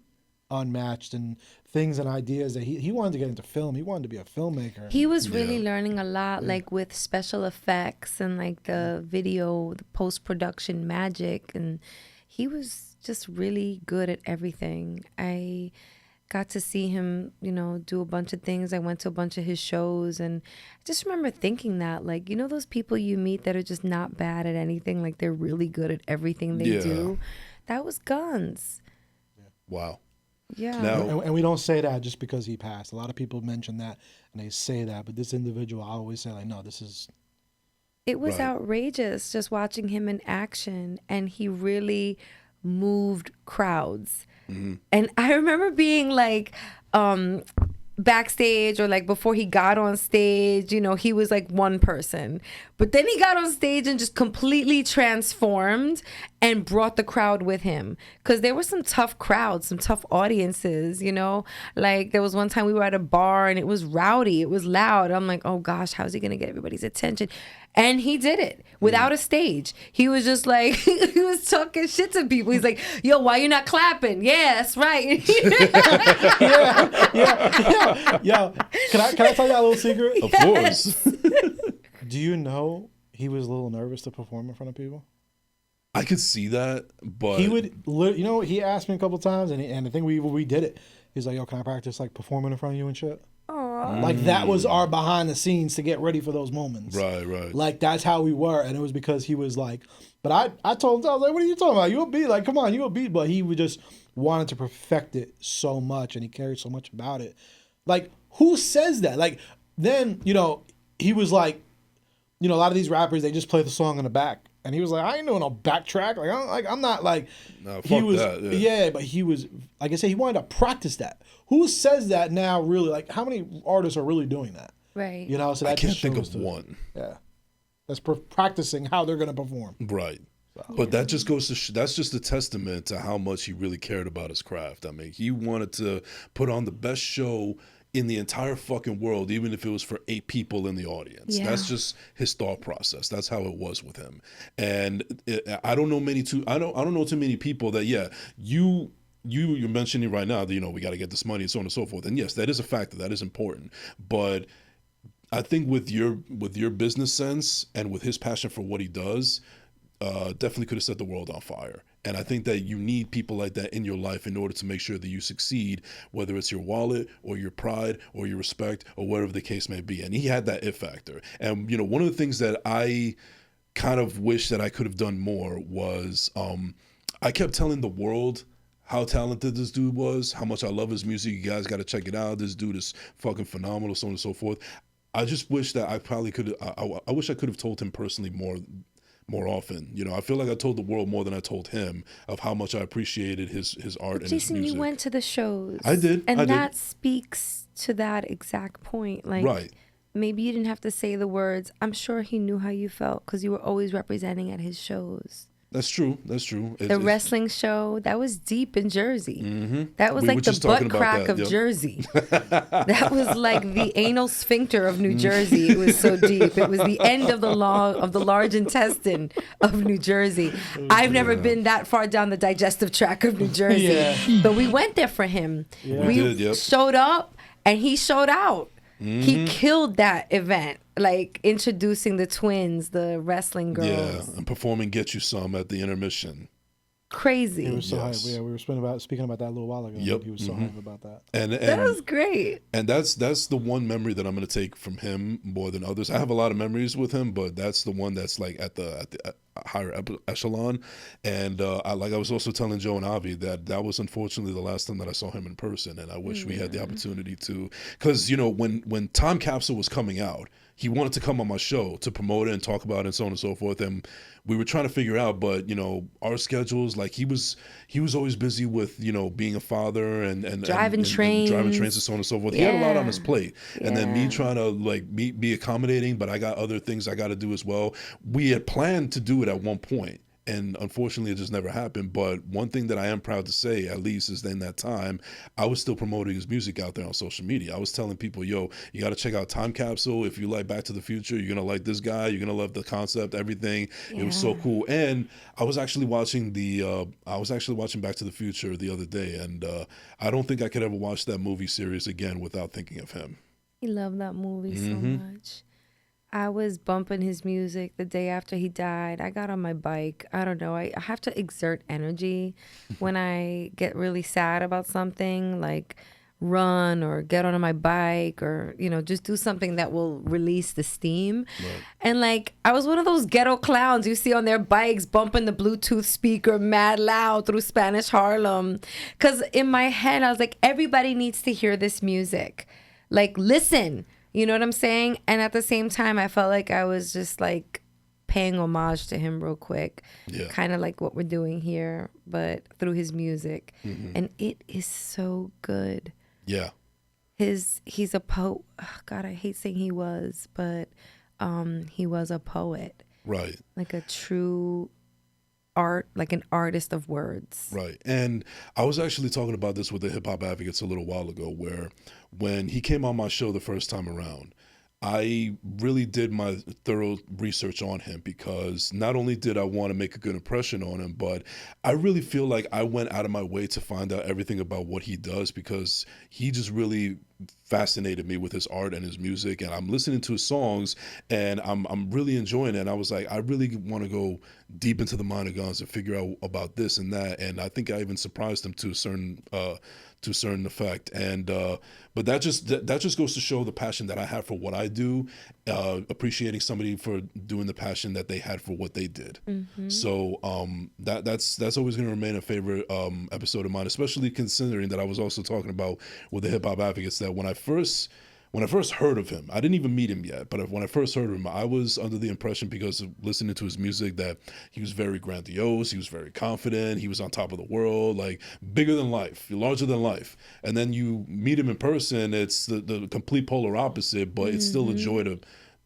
S5: unmatched, and things and ideas that he wanted to get into film. He wanted to be a filmmaker.
S7: He was really learning a lot, like with special effects and like the video, the post-production magic, and he was just really good at everything. I got to see him, you know, do a bunch of things. I went to a bunch of his shows, and I just remember thinking that, like, you know, those people you meet that are just not bad at anything, like they're really good at everything they do. That was Gonz.
S1: Wow.
S7: Yeah.
S1: Now,
S5: And we don't say that just because he passed. A lot of people mention that and they say that, but this individual, I always say like, no, this is.
S7: It was outrageous just watching him in action, and he really moved crowds. Mm-hmm. And I remember being like, backstage, or like before he got on stage, you know, he was like one person, but then he got on stage and just completely transformed and brought the crowd with him, because there were some tough crowds, some tough audiences, you know. Like there was one time we were at a bar and it was rowdy, it was loud. I'm like, oh gosh, how's he gonna get everybody's attention? And he did it without a stage. He was just like, he was talking shit to people. He's like, "Yo, why you not clapping?" "Yeah, that's right."
S5: Yeah. Can I tell you a little secret?
S1: Of course.
S5: Do you know he was a little nervous to perform in front of people?
S1: I could see that, but
S5: he would, you know, he asked me a couple times, and I think we did it. He's like, "Yo, can I practice like performing in front of you and shit?" Like that was our behind the scenes to get ready for those moments.
S1: Right.
S5: Like that's how we were, and it was because he was like, but I told him, I was like, "What are you talking about? You a beat? Like, come on, you a beat." But he would just wanted to perfect it so much, and he cared so much about it. Like, who says that? Like, then, you know, he was like, you know, a lot of these rappers, they just play the song in the back. And he was like, "I ain't doing no backtrack. I'm not like."
S1: No, fuck
S5: he was,
S1: that.
S5: Yeah, but he was, like I said, he wanted to practice that. Who says that now? Really, like, how many artists are really doing that?
S7: Right.
S5: You know, so that
S1: I can't
S5: just
S1: think
S5: shows
S1: of one.
S5: Yeah, that's practicing how they're gonna perform.
S1: Right. But that just goes to that's just a testament to how much he really cared about his craft. I mean, he wanted to put on the best show in the entire fucking world, even if it was for 8 people in the audience.
S7: Yeah.
S1: That's just his thought process. That's how it was with him. And I don't know I don't know too many people that you're mentioning right now that, you know, we got to get this money and so on and so forth. And yes, that is a factor. That is important. But I think with your business sense and with his passion for what he does, definitely could have set the world on fire. And I think that you need people like that in your life in order to make sure that you succeed, whether it's your wallet or your pride or your respect or whatever the case may be. And he had that it factor. And, you know, one of the things that I kind of wish that I could have done more was I kept telling the world how talented this dude was, how much I love his music. You guys got to check it out. This dude is fucking phenomenal, so on and so forth. I just wish that I probably could I wish I could have told him personally more often. You know, I feel like I told the world more than I told him of how much I appreciated his art and
S7: Jason,
S1: his music.
S7: you went to the shows.
S1: I did.
S7: And
S1: I
S7: that
S1: did.
S7: speaks to that exact point. Like,
S1: Right.
S7: maybe you didn't have to say the words. I'm sure he knew how you felt because you were always representing at his shows.
S1: That's true.
S7: The wrestling show, that was deep in Jersey.
S1: Mm-hmm.
S7: That was
S1: We
S7: like
S1: were
S7: the
S1: just talking
S7: butt
S1: about
S7: crack
S1: that,
S7: of
S1: yep.
S7: Jersey. That was like the anal sphincter of New Jersey. It was so deep. It was the end of the large intestine of New Jersey. I've never been that far down the digestive tract of New Jersey. But we went there for him.
S1: We did, yep.
S7: showed up and he showed out. He killed that event, like introducing the twins, the wrestling girls.
S1: Yeah, and performing "Get You Some" at the intermission.
S7: Crazy.
S5: He was so
S1: Yes.
S5: hype. Yeah, we were speaking about that a little while ago.
S1: Yep.
S5: He was so hype about that.
S1: And
S7: That was great.
S1: And that's the one memory that I'm gonna take from him more than others. I have a lot of memories with him, but that's the one that's like at the higher echelon. And I was also telling Joe and Avi that was unfortunately the last time that I saw him in person, and I wish we had the opportunity to, because when Time Capsule was coming out, he wanted to come on my show to promote it and talk about it and so on and so forth. And we were trying to figure out, but our schedules, like he was always busy with, being a father and
S7: Driving trains
S1: and so on and so forth. He had a lot on his plate. And then me
S7: Yeah.
S1: trying to be accommodating, but I got other things I got to do as well. We had planned to do it at one point, and unfortunately it just never happened. But one thing that I am proud to say, at least, is that in that time I was still promoting his music out there on social media. I was telling people, yo, you got to check out Time Capsule. If you like Back to the Future, you're gonna like this guy, you're gonna love the concept, everything. It was so cool. And I was actually watching Back to the Future the other day, and I don't think I could ever watch that movie series again without thinking of him.
S7: He loved that movie so much. I was bumping his music the day after he died. I got on my bike. I don't know. I have to exert energy when I get really sad about something, like run or get on my bike or, just do something that will release the steam.
S1: Right.
S7: And I was one of those ghetto clowns you see on their bikes bumping the Bluetooth speaker mad loud through Spanish Harlem. Because in my head, I was like, everybody needs to hear this music. Listen. You know what I'm saying? And at the same time, I felt like I was just paying homage to him real quick.
S1: Yeah.
S7: Kind of like what we're doing here, but through his music. And it is so good.
S1: Yeah.
S7: He's a poet. Oh, God, I hate saying he was, but he was a poet.
S1: Right.
S7: Like a true like an artist of words.
S1: Right. And I was actually talking about this with the Hip Hop Advocates a little while ago, where when he came on my show the first time around, I really did my thorough research on him, because not only did I want to make a good impression on him, but I really feel like I went out of my way to find out everything about what he does, because he just really fascinated me with his art and his music, and I'm listening to his songs and I'm really enjoying it. And I was like, I really want to go deep into the mind of Gonz and figure out about this and that. And I think I even surprised him to a certain effect. And but that just goes to show the passion that I have for what I do, appreciating somebody for doing the passion that they had for what they did. So that's always going to remain a favorite episode of mine, especially considering that I was also talking about with the Hip Hop Advocates that when I first heard of him, I didn't even meet him yet, but when I first heard of him, I was under the impression, because of listening to his music, that he was very grandiose, he was very confident, he was on top of the world, like bigger than life, larger than life. And then you meet him in person, it's the complete polar opposite, but it's still a joy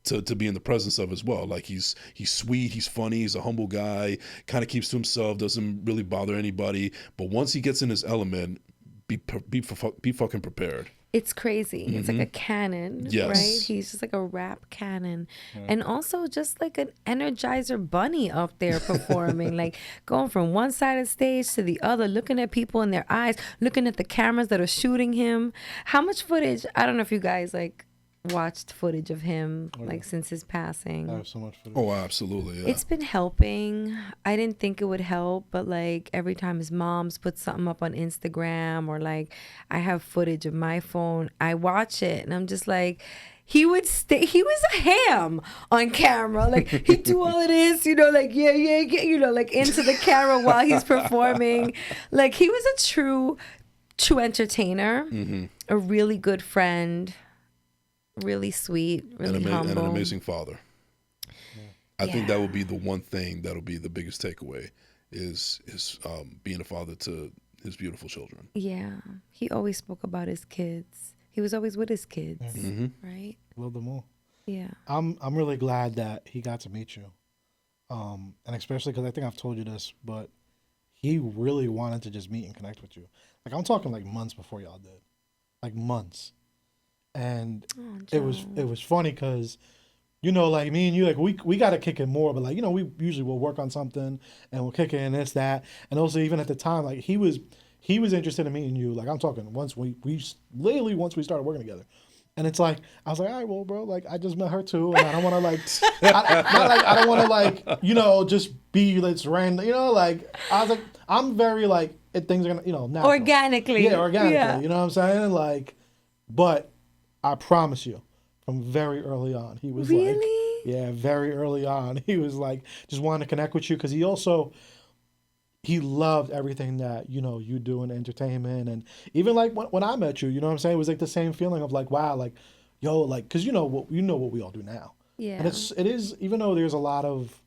S1: to be in the presence of as well. Like he's sweet, he's funny, he's a humble guy, kind of keeps to himself, doesn't really bother anybody. But once he gets in his element, be fucking prepared.
S7: It's crazy. It's like a cannon,
S1: Yes.
S7: right? He's just like a rap cannon. And also just like an Energizer bunny up there performing, like going from one side of the stage to the other, looking at people in their eyes, looking at the cameras that are shooting him. How much footage? I don't know if you guys watched footage of him since his passing.
S5: I have so much footage.
S1: Oh, absolutely. Yeah.
S7: It's been helping. I didn't think it would help, but every time his mom's put something up on Instagram, or I have footage of my phone, I watch it and I'm just like, he was a ham on camera. He'd do all of this, yeah, into the camera while he's performing. He was a true entertainer, a really good friend. Really sweet, really humble.
S1: And an amazing father. I think that would be the one thing that'll be the biggest takeaway is being a father to his beautiful children.
S7: Yeah. He always spoke about his kids. He was always with his kids, right?
S5: Love them all.
S7: Yeah.
S5: I'm really glad that he got to meet you. And especially because I think I've told you this, but he really wanted to just meet and connect with you. Like, I'm talking like months before y'all did, like months. And it was funny because, you know, like me and you, like we got to kick it more, but like, you know, we usually will work on something and we'll kick it and this, that. And also even at the time, like he was interested in meeting you. Like, I'm talking once we started working together. And it's like, I was like, all right, well, bro, like, I just met her too. And I don't want to, like, I don't want to, like, you know, just be, let's random, you know, like, I was like, I'm very, like, things are going to, you know, natural.
S7: Organically.
S5: Yeah, organically. You know what I'm saying? Like, but I promise you, from very early on, he was
S7: really?
S5: like, yeah, very early on, he was like, just wanted to connect with you because he loved everything that, you know, you do in entertainment. And even like when I met you, you know what I'm saying? It was like the same feeling of like, wow, like, yo, like, cause you know what we all do now.
S7: Yeah.
S5: And it is, even though there's a lot of,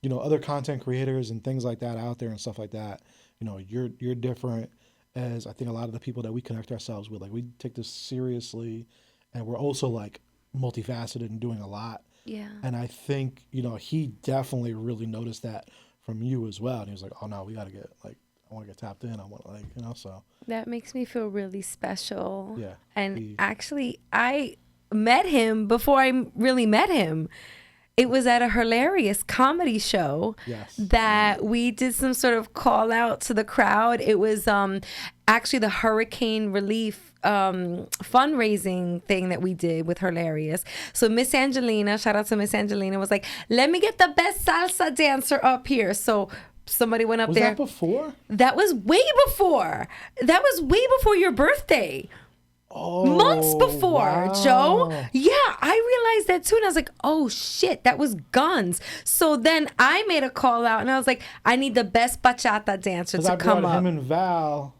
S5: you know, other content creators and things like that out there and stuff like that, you know, you're different as I think a lot of the people that we connect ourselves with. Like, we take this seriously and we're also like multifaceted and doing a lot.
S7: Yeah.
S5: And I think, you know, he definitely really noticed that from you as well. And he was like, oh no, we got to get, like, I want to get tapped in. I want, like, you know, so.
S7: That makes me feel really special.
S5: Yeah.
S7: And actually, I met him before I really met him. It was at a hilarious comedy show that we did some sort of call out to the crowd. It was actually the hurricane relief fundraising thing that we did with Hilarious. So Miss Angelina, shout out to Miss Angelina, was like, let me get the best salsa dancer up here. So somebody went up there.
S5: Was that before?
S7: That was way before. That was way before your birthday.
S5: Oh,
S7: months before,
S5: wow.
S7: Joe. Yeah, I realized that too. And I was like, oh shit, that was Gonz. So then I made a call out and I was like, I need the best bachata dancer to come up.
S5: Him and Val.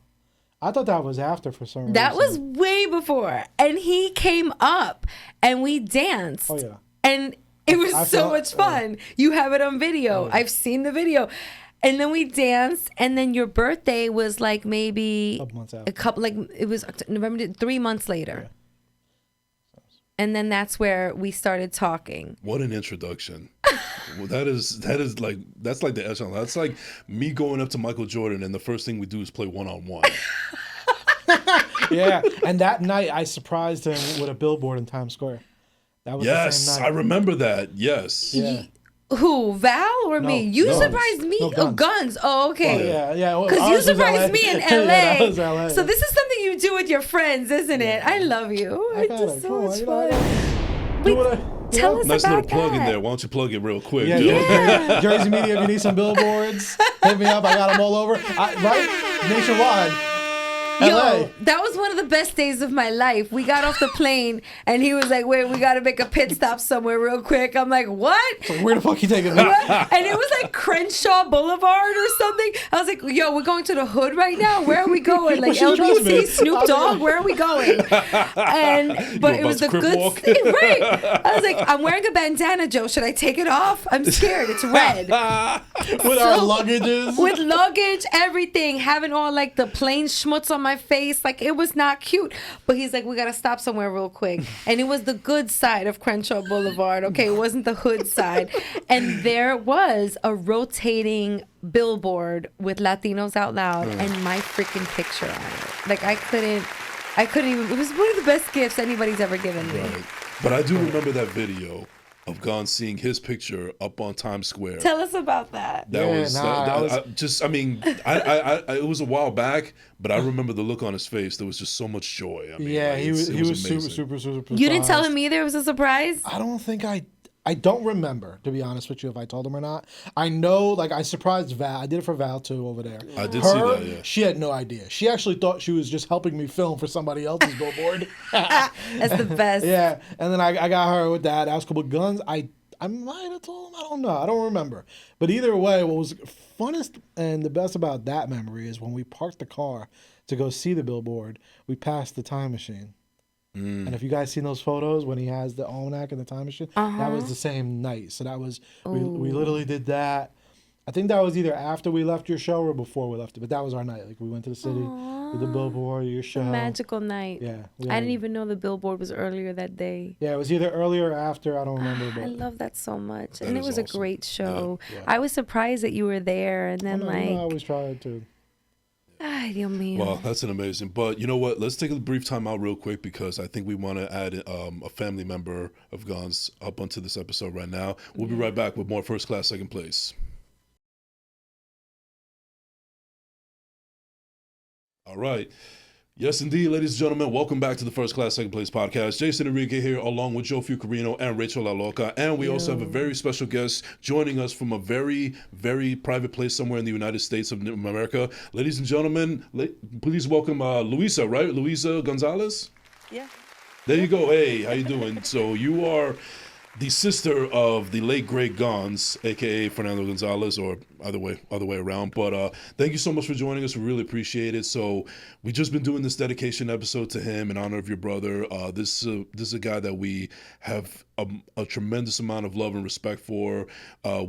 S5: I thought that was after for some reason.
S7: That was way before. And he came up and we danced.
S5: Oh, yeah.
S7: And it was so much fun. You have it on video.
S5: Oh, yeah.
S7: I've seen the video. And then we danced, and then your birthday was like maybe a couple, like it was November, 3 months later. Yeah. And then that's where we started talking.
S1: What an introduction. Well, that is like, that's like the echelon. That's like me going up to Michael Jordan and the first thing we do is play one-on-one.
S5: Yeah, and that night I surprised him with a billboard in Times Square. That was the same night.
S1: I remember that. Yes.
S5: Yeah.
S7: Who, Val or me? You surprised me?
S5: No,
S7: oh, Gonz. Oh, okay.
S5: Oh, yeah.
S7: Because you surprised me in LA.
S5: Yeah, that was LA.
S7: So this is something you do with your friends, isn't it? I love you. It's so much fun. Tell us
S1: nice
S7: about
S1: little plug
S7: that.
S1: in there. Why don't you plug it real quick?
S5: Yeah. Jersey Media, if you need some billboards, hit me up. I got them all over. Right? Nationwide.
S7: Yo,
S5: LA.
S7: that was one of the best days of my life. We got off the plane and he was like, wait, we got to make a pit stop somewhere real quick. I'm like, what?
S5: Like, where the fuck you taking me?
S7: And it was like Crenshaw Boulevard or something. I was like, yo, we're going to the hood right now? Where are we going? Like LBC, Snoop Dogg, where are we going? But it was the good right. I was like, I'm wearing a bandana, Joe. Should I take it off? I'm scared. It's red.
S5: With our luggages.
S7: With luggage, everything. Having all like the plain schmutz on my face. Like, it was not cute. But he's like, we got to stop somewhere real quick. And it was the good side of Crenshaw Boulevard. Okay, it wasn't the hood side. And there was a rotating billboard with Latinos Out Loud and my freaking picture on it. Like, I couldn't even, it was one of the best gifts anybody's ever given me.
S1: Right. But I do remember that video of Gonz seeing his picture up on Times Square.
S7: Tell us about that.
S1: That it was a while back, but I remember the look on his face. There was just so much joy. I mean,
S5: yeah, he was
S1: amazing.
S5: super
S7: You didn't tell him either? It was a surprise?
S5: I don't think I don't remember, to be honest with you, if I told him or not. I know, like, I surprised Val. I did it for Val, too, over there.
S1: I did see that, yeah.
S5: She had no idea. She actually thought she was just helping me film for somebody else's billboard.
S7: That's the best.
S5: Yeah, and then I got her with that. That was cool. But Gonz, I might have told him. I don't know. I don't remember. But either way, what was funnest and the best about that memory is when we parked the car to go see the billboard, we passed the time machine. And if you guys seen those photos when he has the almanac and the time machine, that was the same night. So that was we literally did that. I think that was either after we left your show or before we left it, but that was our night. Like we went to the city, did the
S7: Aww.
S5: billboard, your
S7: It's a
S5: show.
S7: magical night.
S5: Yeah,
S7: I didn't even know the billboard was earlier that day.
S5: Yeah, it was either earlier or after. I don't remember,
S7: I
S5: but
S7: love that so much.
S1: That
S7: And it
S1: is
S7: was a
S1: awesome.
S7: great show.
S5: yeah.
S7: I was surprised that you were there. And
S5: I
S7: then,
S5: know, I
S7: like,
S5: always try to.
S7: ay, Dios mío.
S1: Well, that's an amazing. But you know what? Let's take a brief time out real quick because I think we want to add a family member of Gonz up onto this episode right now. We'll be right back with more First Class, Second Place. All right. Yes, indeed, ladies and gentlemen, welcome back to the First Class, Second Place podcast. Jason Enrique here, along with Joe Fucarino and Rachel La Loca. And we also have a very special guest joining us from a very, very private place somewhere in the United States of America. Ladies and gentlemen, please welcome Louisa, right? Louisa Gonzalez?
S8: Yeah.
S1: There you go. Hey, how you doing? So you are the sister of the late great Gonz, aka Fernando Gonzalez, or other way around. But thank you so much for joining us. We really appreciate it. So we've just been doing this dedication episode to him in honor of your brother. This is a guy that we have a tremendous amount of love and respect for.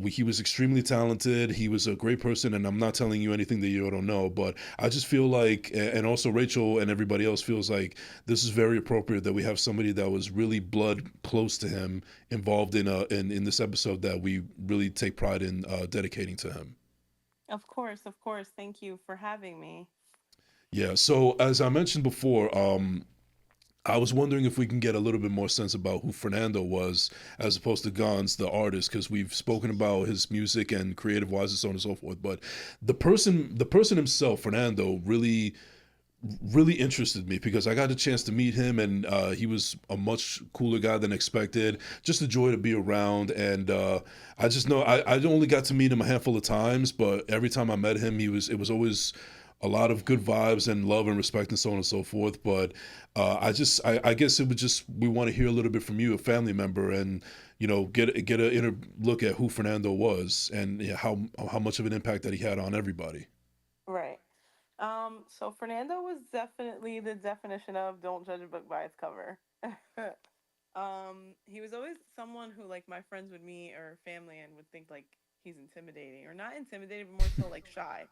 S1: He was extremely talented. He was a great person, and I'm not telling you anything that you don't know, but I just feel like, and also Rachel and everybody else feels like this is very appropriate that we have somebody that was really blood close to him involved in this episode that we really take pride in dedicating to him.
S8: Of course, of course. Thank you for having me.
S1: Yeah. So as I mentioned before, I was wondering if we can get a little bit more sense about who Fernando was as opposed to Gonz, the artist, because we've spoken about his music and creative wise and so on and so forth. But the person himself, Fernando, really interested me because I got a chance to meet him, and he was a much cooler guy than expected. Just a joy to be around, and I just know I only got to meet him a handful of times, but every time I met him, it was always a lot of good vibes and love and respect and so on and so forth. But I guess it would just, we want to hear a little bit from you, a family member, and get an inner look at who Fernando was and how much of an impact that he had on everybody.
S8: Right. So Fernando was definitely the definition of don't judge a book by its cover. He was always someone who like my friends would meet or family and would think like he's intimidating or not intimidating, but more so like shy.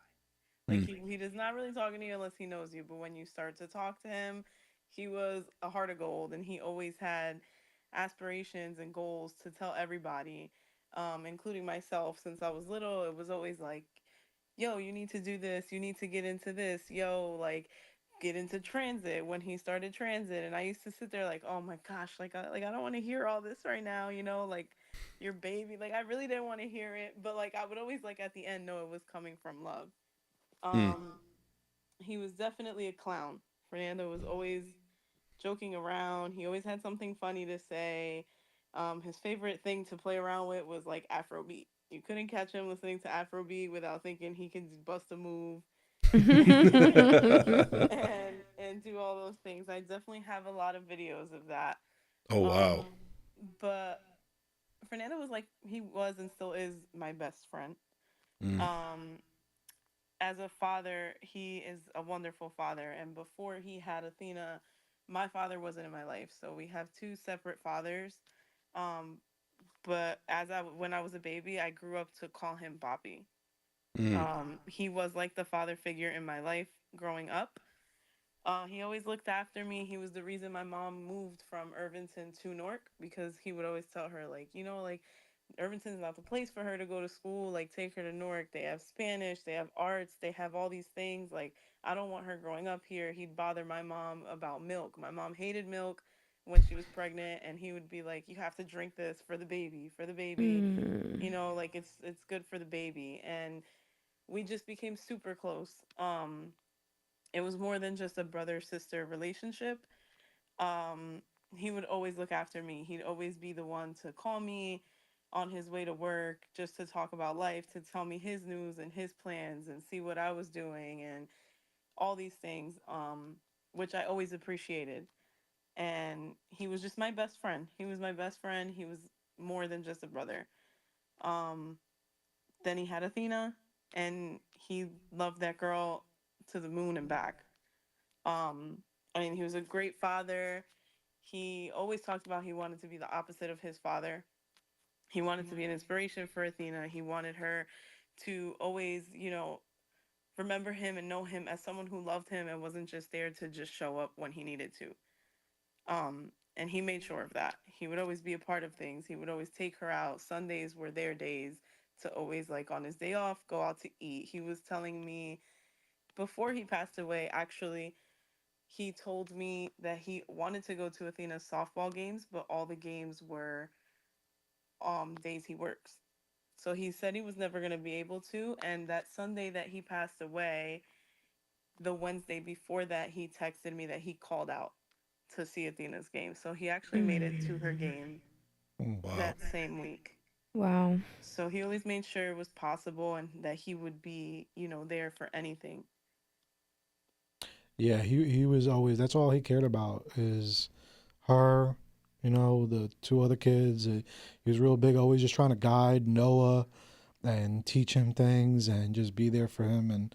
S8: Like he does not really talk to you unless he knows you. But when you start to talk to him, he was a heart of gold, and he always had aspirations and goals to tell everybody, including myself. Since I was little, it was always like, "Yo, you need to do this. You need to get into this. Yo, like." Get into transit when he started transit, and I used to sit there like, oh my gosh, I don't want to hear all this right now, like your baby, like I really didn't want to hear it, but like I would always like at the end know it was coming from love.
S1: Mm.
S8: um, he was definitely a clown. Fernando was always joking around. He always had something funny to say. His favorite thing to play around with was like Afrobeat. You couldn't catch him listening to Afrobeat without thinking he could bust a move and do all those things. I definitely have a lot of videos of that.
S1: Oh wow.
S8: But Fernando was like he was and still is my best friend.
S1: Mm.
S8: Um, as a father, he is a wonderful father. And before he had Athena, my father wasn't in my life. So we have two separate fathers. Um, but when I was a baby, I grew up to call him Bobby.
S1: Mm.
S8: He was like the father figure in my life growing up. He always looked after me. He was the reason my mom moved from Irvington to Newark because he would always tell her, like, like Irvington's not the place for her to go to school. Like, take her to Newark. They have Spanish, they have arts, they have all these things. Like, I don't want her growing up here. He'd bother my mom about milk. My mom hated milk when she was pregnant, and he would be like, "You have to drink this for the baby, for the baby." Like it's good for the baby. And we just became super close. It was more than just a brother sister relationship. Um, he would always look after me. He'd always be the one to call me on his way to work just to talk about life, to tell me his news and his plans and see what I was doing and all these things, which I always appreciated. And he was just my best friend. He was my best friend. He was more than just a brother. Um, then he had Athena, and he loved that girl to the moon and back. Um, I mean, he was a great father. He always talked about he wanted to be the opposite of his father. He wanted to be an inspiration for Athena. He wanted her to always, remember him and know him as someone who loved him and wasn't just there to just show up when he needed to. And he made sure of that. He would always be a part of things. He would always take her out. Sundays were their days to always, like, on his day off, go out to eat. He was telling me before he passed away, actually, he told me that he wanted to go to Athena's softball games, but all the games were days he works. So he said he was never going to be able to. And that Sunday that he passed away, the Wednesday before that, he texted me that he called out to see Athena's game. So he actually made it to her game
S1: Wow.
S8: that same week.
S7: Wow.
S8: So he always made sure it was possible and that he would be, there for anything.
S5: Yeah, he was always, that's all he cared about is her, the two other kids. He was real big, always just trying to guide Noah and teach him things and just be there for him and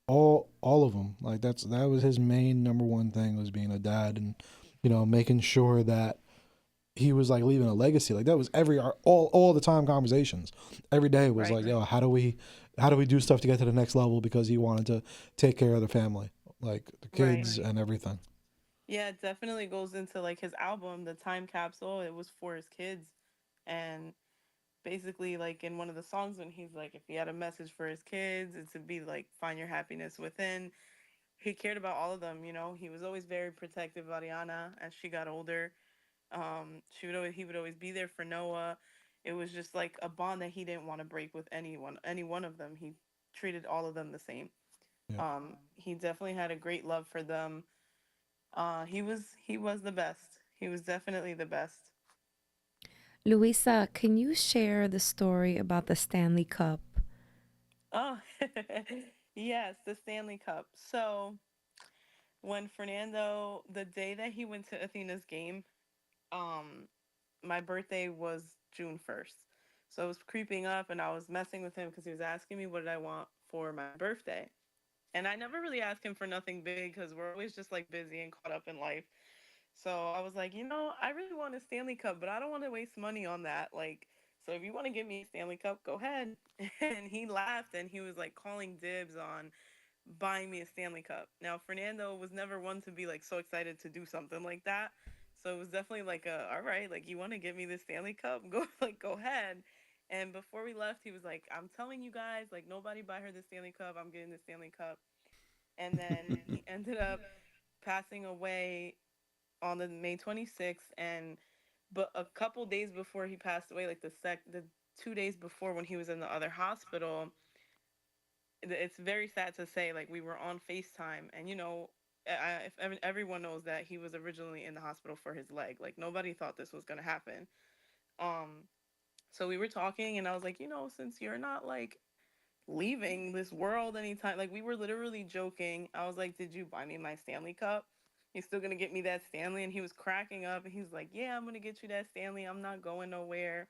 S5: all of them. Like that was his main number one thing, was being a dad and making sure that he was like leaving a legacy. Like that was all the time conversations. Every day was
S8: Right.
S5: like, yo, how do we do stuff to get to the next level, because he wanted to take care of the family, like the kids and everything.
S8: Yeah, it definitely goes into like his album, The Time Capsule. It was for his kids. And basically, like in one of the songs, when he's like, if he had a message for his kids, it's to be like, find your happiness within. He cared about all of them, He was always very protective of Ariana as she got older. He would always be there for Noah. It was just like a bond that he didn't want to break with any one of them. He treated all of them the same.
S5: Yeah.
S8: He definitely had a great love for them. He was the best. He was definitely the best.
S7: Louisa, can you share the story about the Stanley Cup?
S8: Oh, yes, the Stanley Cup. So when Fernando, the day that he went to Athena's game, um, my birthday was June 1st. So it was creeping up, and I was messing with him because he was asking me what did I want for my birthday. And I never really asked him for nothing big because we're always just like busy and caught up in life. So I was like, I really want a Stanley Cup, but I don't want to waste money on that. Like, so if you want to give me a Stanley Cup, go ahead. And he laughed and he was like calling dibs on buying me a Stanley Cup. Now, Fernando was never one to be like so excited to do something like that. So it was definitely like all right, like you want to give me this Stanley Cup? Go ahead. And before we left, he was like, I'm telling you guys, like nobody buy her the Stanley Cup. I'm getting the Stanley Cup. And then he ended up passing away on the May 26th, and but a couple days before he passed away, like the 2 days before when he was in the other hospital, it's very sad to say, like we were on FaceTime, and if everyone knows that he was originally in the hospital for his leg, like nobody thought this was gonna happen. Um, so we were talking, and I was like, since you're not like leaving this world anytime. Like we were literally joking. I was like, "Did you buy me my Stanley Cup? You're still gonna get me that Stanley?" And he was cracking up, and he was like, "Yeah, I'm gonna get you that Stanley. I'm not going nowhere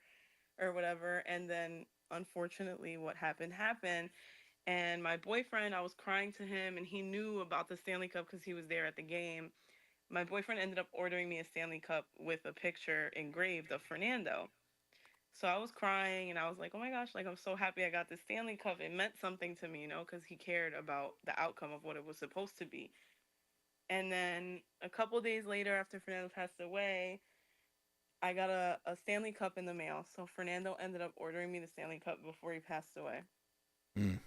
S8: or whatever." And then, unfortunately, what happened. And my boyfriend, I was crying to him, and he knew about the Stanley Cup because he was there at the game. My boyfriend ended up ordering me a Stanley Cup with a picture engraved of Fernando. So I was crying and I was like, oh my gosh, like I'm so happy I got this Stanley Cup. It meant something to me, because he cared about the outcome of what it was supposed to be. And then a couple days later, after Fernando passed away, I got a Stanley Cup in the mail. So Fernando ended up ordering me the Stanley Cup before he passed away.
S1: Mm.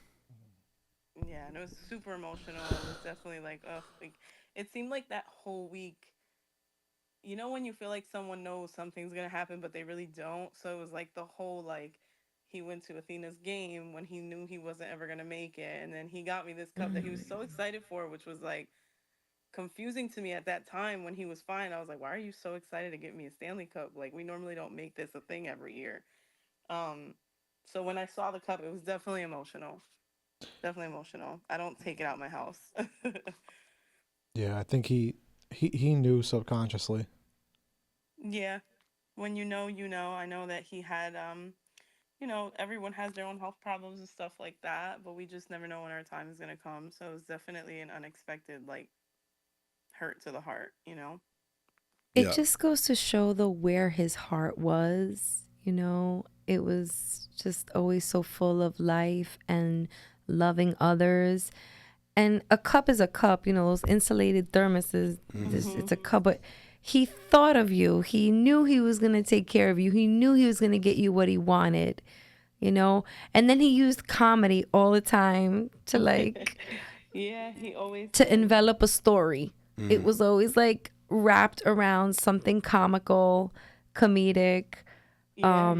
S8: Yeah, and it was super emotional. It was definitely like, like it seemed like that whole week. When you feel like someone knows something's gonna happen, but they really don't. So it was like the whole like he went to Athena's game when he knew he wasn't ever gonna make it, and then he got me this cup that he was so excited for, which was like confusing to me at that time when he was fine. I was like, why are you so excited to get me a Stanley Cup? Like we normally don't make this a thing every year. Um, so when I saw the cup, it was definitely emotional. Definitely emotional. I don't take it out my house.
S5: Yeah, I think he knew subconsciously.
S8: Yeah. When you know, you know. I know that he had everyone has their own health problems and stuff like that, but we just never know when our time is gonna come. So it was definitely an unexpected like hurt to the heart.
S7: It
S1: Yeah.
S7: just goes to show where his heart was, It was just always so full of life and loving others. And a cup is a cup, you know, those insulated thermoses, it's a cup. But he thought of you. He knew he was going to take care of you. He knew he was going to get you what he wanted, you know? And then he used comedy all the time to like,
S8: Yeah, he always
S7: to
S8: did.
S7: envelop a story. It was always like wrapped around something comical, comedic.
S8: Yeah.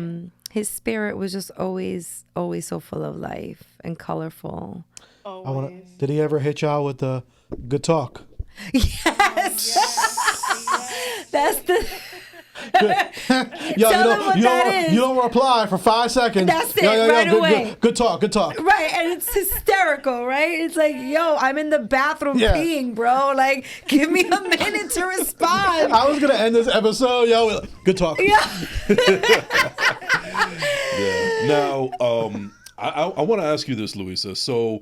S7: His spirit was just always so full of life and colorful.
S5: I want
S8: Always.
S5: to. Did he ever hit y'all with the good talk?
S7: Yes,
S8: Yes.
S7: that's the.
S5: Yo,
S7: Tell him what that is.
S5: you don't reply for 5 seconds.
S7: That's it, right
S5: good,
S7: away.
S5: Good talk, good talk.
S7: Right, and it's hysterical, right? It's like, yo, I'm in the bathroom
S5: Yeah.
S7: peeing, bro. Like, give me a minute to respond.
S5: I was gonna end this episode, yo, with good talk.
S7: Yeah.
S1: Yeah. Now, I want to ask you this, Louisa. So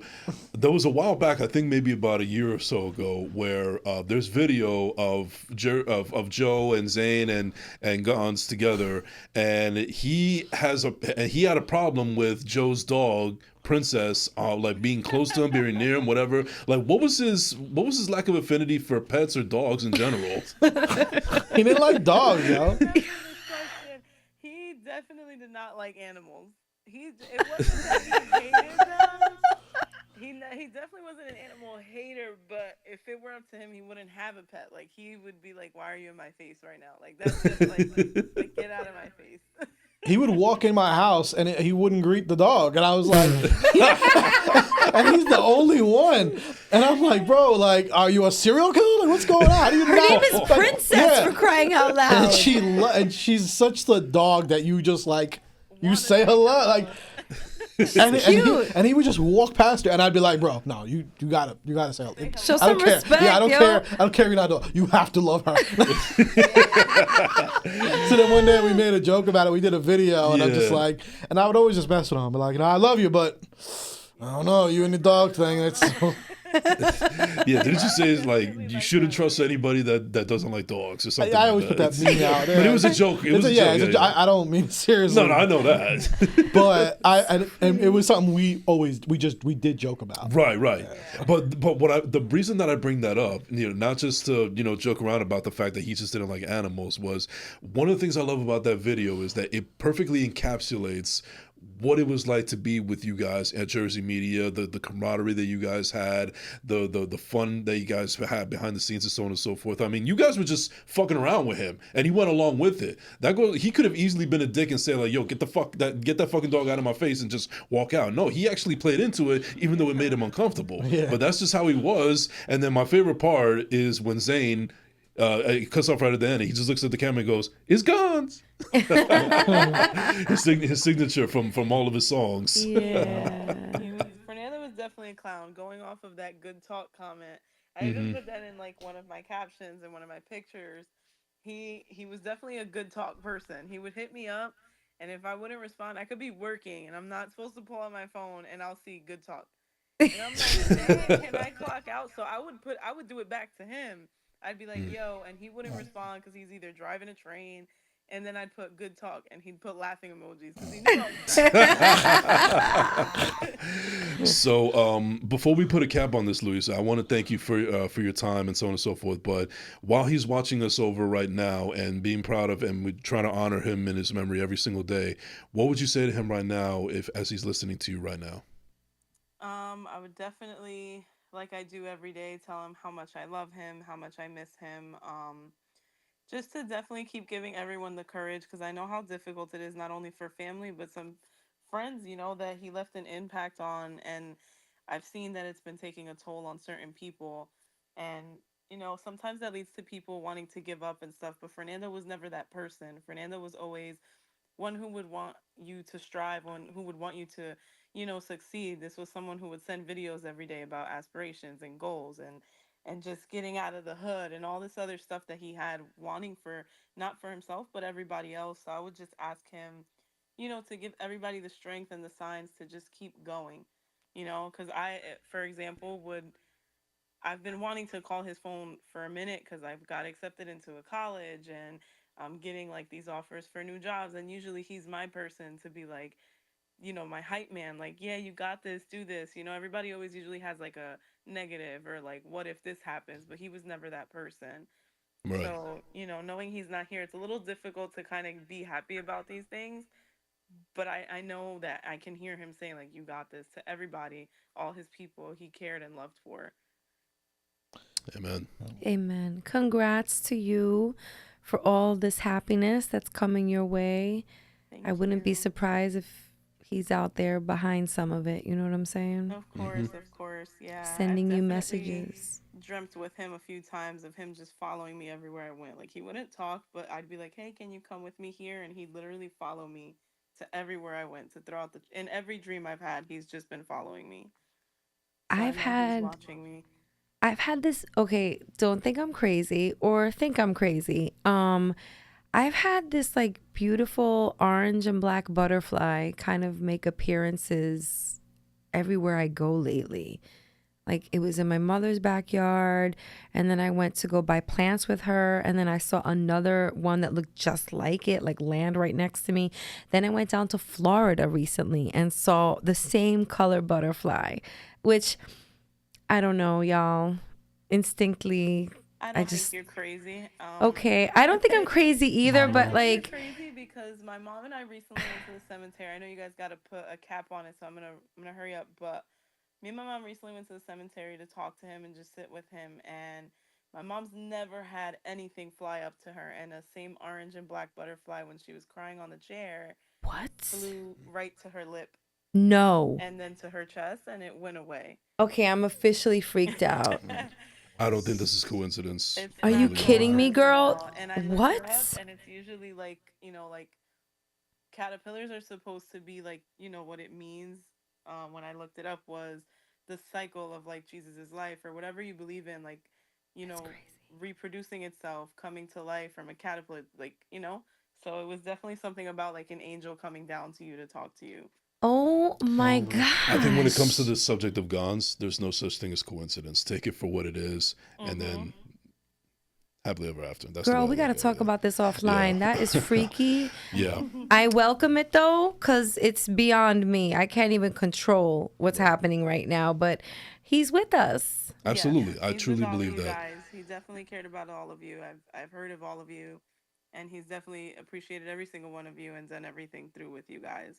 S1: there was a while back, I think maybe about a year or so ago, where there's video of Joe and Zayn and Gonz together, and he had a problem with Joe's dog Princess, like being close to him, being near him, whatever. Like, what was his lack of affinity for pets or dogs in general?
S5: He didn't like dogs, yo.
S8: This question, he definitely did not like animals. It wasn't that he hated them. He definitely wasn't an animal hater, but if it were up to him, he wouldn't have a pet. Like, he would be like, "Why are you in my face right now?" Like, that's just like get out of my face.
S5: He would walk in my house and he wouldn't greet the dog, and I was like, and he's the only one, and I'm like, bro, like, are you a serial killer? Like, what's going on? How do you
S7: Her
S5: know?
S7: name is
S5: Like,
S7: Princess,
S5: yeah.
S7: for crying out loud.
S5: And she's such the dog that you just like, you
S8: Wanna
S5: say
S8: say
S5: hello, like. And
S7: cute.
S5: he would just walk past her, and I'd be like, "Bro, no, you gotta say hello."
S7: Show
S5: I
S7: some
S5: don't care.
S7: respect,
S5: Yeah, I don't
S7: yo.
S5: care. I don't care if you're not doing. You have to love her. So then one day we made a joke about it. We did a video, and I'm just
S1: Yeah.
S5: like, and I would always just mess with him, be like, I love you, but I don't know, you and the dog thing. It's
S1: Yeah, didn't you say like you shouldn't trust anybody that doesn't like dogs or something?
S5: I
S1: like
S5: always put that meme out there.
S1: But it was a joke. It was a joke.
S5: It's I don't mean it seriously.
S1: No, I know that.
S5: But and it was something we did joke about.
S1: Right. But the reason that I bring that up, not just to joke around about the fact that he just didn't like animals, was one of the things I love about that video is that it perfectly encapsulates what it was like to be with you guys at Jersey Media, the camaraderie that you guys had, the fun that you guys had behind the scenes and so on and so forth. I mean, you guys were just fucking around with him, and he went along with it. He could have easily been a dick and say like, "Yo, get that fucking dog out of my face," and just walk out. No, he actually played into it, even though it made him uncomfortable.
S5: Yeah.
S1: But that's just how he was. And then my favorite part is when Zayn. He cuts off right at the end. He just looks at the camera and goes, "It's Gonz." his signature from all of his songs.
S7: Yeah.
S8: Fernando was definitely a clown. Going off of that good talk comment, I even put that in like one of my captions and one of my pictures. He was definitely a good talk person. He would hit me up, and if I wouldn't respond, I could be working and I'm not supposed to pull out my phone, and I'll see good talk. And I'm like, "Dang, can I clock out?" So I would do it back to him. I'd be like, "Yo," and he wouldn't respond because he's either driving a train. And then I'd put good talk, and he'd put laughing emojis because he knew I was
S1: So before we put a cap on this, Louisa, I want to thank you for your time and so on and so forth. But while he's watching us over right now and being proud of him, we're trying to honor him in his memory every single day. What would you say to him right now as he's listening to you right now?
S8: I would definitely, like I do every day, tell him how much I love him, how much I miss him. Just to definitely keep giving everyone the courage, because I know how difficult it is, not only for family, but some friends, that he left an impact on. And I've seen that it's been taking a toll on certain people. And, sometimes that leads to people wanting to give up and stuff. But Fernando was never that person. Fernando was always one who would want you to strive, one who would want you to, succeed. This was someone who would send videos every day about aspirations and goals and just getting out of the hood and all this other stuff that he had wanting for, not for himself, but everybody else. So I would just ask him, to give everybody the strength and the signs to just keep going, because for example, I've been wanting to call his phone for a minute because I've got accepted into a college, and I'm getting like these offers for new jobs, and usually he's my person to be like, my hype man, like, yeah, you got this, do this. Everybody always usually has like a negative or like, what if this happens? But he was never that person.
S1: Right.
S8: So, knowing he's not here, it's a little difficult to kind of be happy about these things. But I know that I can hear him saying, like, you got this to everybody, all his people he cared and loved for.
S1: Amen.
S7: Amen. Congrats to you for all this happiness that's coming your way. I wouldn't be surprised if he's out there behind some of it. You know what I'm saying?
S8: Of course, yeah.
S7: Sending
S8: I've
S7: you
S8: definitely
S7: messages.
S8: dreamt with him a few times of him just following me everywhere I went. Like, he wouldn't talk, but I'd be like, hey, can you come with me here? And he'd literally follow me to everywhere I went, in every dream I've had, he's just been following me. So he's watching me.
S7: I've had this, okay, don't think I'm crazy or think I'm crazy. I've had this like beautiful orange and black butterfly kind of make appearances everywhere I go lately. Like, it was in my mother's backyard, and then I went to go buy plants with her, and then I saw another one that looked just like it, like land right next to me. Then I went down to Florida recently and saw the same color butterfly, which, I don't know, y'all, instinctively,
S8: I don't think you're crazy.
S7: Okay, I don't think I'm crazy either, but like,
S8: you're crazy because my mom and I recently went to the cemetery. I know you guys got to put a cap on it, so I'm gonna hurry up. But me and my mom recently went to the cemetery to talk to him and just sit with him. And my mom's never had anything fly up to her, and a same orange and black butterfly when she was crying on the chair.
S7: What?
S8: Flew right to her lip.
S7: No.
S8: And then to her chest, and it went away.
S7: Okay, I'm officially freaked out.
S1: I don't think this is coincidence.
S7: Are you kidding me, girl?
S8: And I
S7: what?
S8: It up, and it's usually like, like caterpillars are supposed to be like, what it means. When I looked it up was the cycle of like Jesus's life or whatever you believe in, like, reproducing itself, coming to life from a caterpillar, like, So it was definitely something about like an angel coming down to you to talk to you.
S7: Oh my God.
S1: I think when it comes to this subject of Gonz, there's no such thing as coincidence. Take it for what it is, and then happily ever after. That's
S7: Girl, we got to talk about this offline.
S1: Yeah.
S7: That is freaky.
S1: Yeah.
S7: I welcome it though, because it's beyond me. I can't even control what's happening right now, but he's with us.
S1: Absolutely.
S8: Yeah,
S1: I truly believe that.
S8: Guys. He definitely cared about all of you. I've heard of all of you, and he's definitely appreciated every single one of you and done everything through with you guys.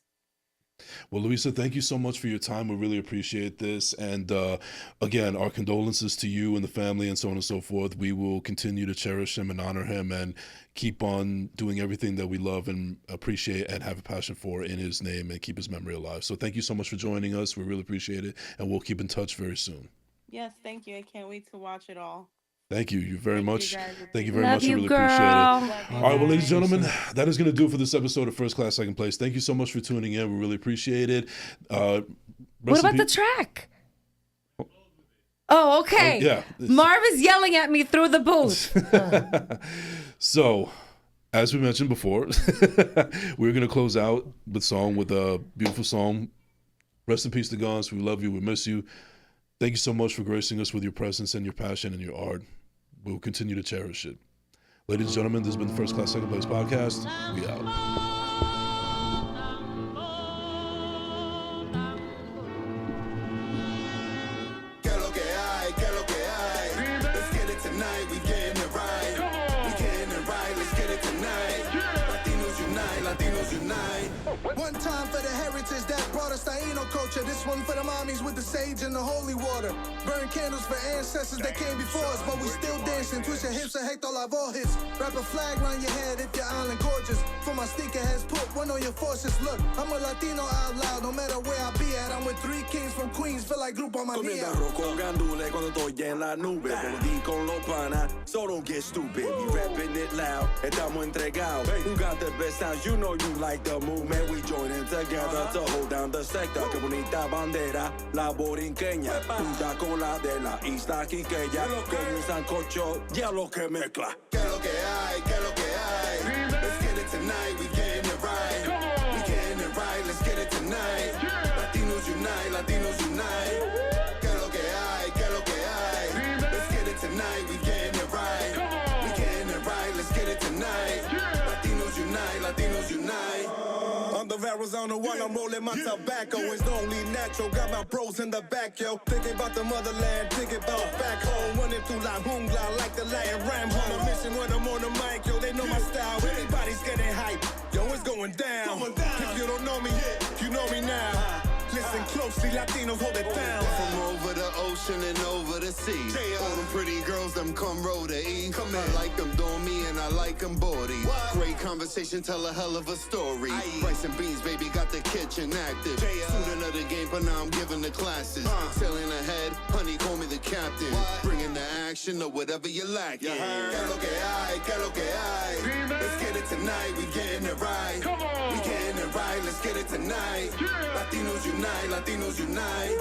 S1: Well, Louisa, thank you so much for your time. We really appreciate this. And again, our condolences to you and the family and so on and so forth. We will continue to cherish him and honor him and keep on doing everything that we love and appreciate and have a passion for in his name and keep his memory alive. So thank you so much for joining us. We really appreciate it. And we'll keep in touch very soon.
S8: Yes, thank you. I can't wait to watch it all.
S1: Thank you very much. Thank you very
S7: Love
S1: much.
S7: you,
S1: I really
S7: girl.
S1: appreciate it. All right, well, ladies and gentlemen, that is going to do it for this episode of First Class, Second Place. Thank you so much for tuning in. We really appreciate it.
S7: What about the track? Oh, okay.
S1: Yeah.
S7: Marv is yelling at me through the booth.
S1: So, as we mentioned before, we're going to close out with a beautiful song. Rest in peace to Gonz. We love you. We miss you. Thank you so much for gracing us with your presence and your passion and your art. We'll continue to cherish it. Ladies and gentlemen, this has been the First Class, Second Place podcast. We out.
S9: One time for the heritage that brought us Taino culture. This one for the mommies with the sage and the holy water. Burn candles for ancestors that came before us, but we still dancing. Twist your hips and hector la voz. Wrap a flag round your head if your island gorgeous. For my sneaker heads, put one on your forces. Look, I'm a Latino out loud, no matter where I be at. I'm with 3 kings from Queens, feel like Grupo Manía.
S10: Comiendo arroz con gandules cuando estoy en la nube. Volví con los panas, so don't get stupid. We rapping it loud, estamos entregados. Who got the best sounds? You know you like the movement. We joining together to hold down the sector. Que bonita bandera, la borinqueña. Junta con la de la isla quiqueya. Con un sancocho, ya lo que mezcla.
S9: Que lo que hay, que lo que hay. Let's get it tonight, we getting it right. We getting it right, let's get it tonight. Latinos unite, Latinos unite. Que lo que hay, que lo que hay. Let's get it tonight, we getting it right. We getting it right, let's get it tonight.
S10: Arizona while I'm rolling my tobacco. It's only natural, got my bros in the back, yo. Thinking about the motherland, thinking about back home. Running through La Jungla like the Latin Rambo. On a mission when I'm on the mic, yo, they know my style. Everybody's getting hype, yo, it's going down. If you don't know me, you know me now. Listen closely, Latinos hold it down.
S2: From over the ocean and over the sea. All them pretty girls, them come roll to E. I like them doing me and I like them bawdy. Great conversation, tell a hell of a story. Rice and beans, baby, got the kitchen active. Student of the game, but now I'm giving the classes. Sailing ahead, honey, call me the captain. Bringing the action or whatever you like. Que lo que hay, que lo que hay. Let's get it tonight, we getting it right. We getting it right, let's get it tonight. Latinos unite, Latinos unite.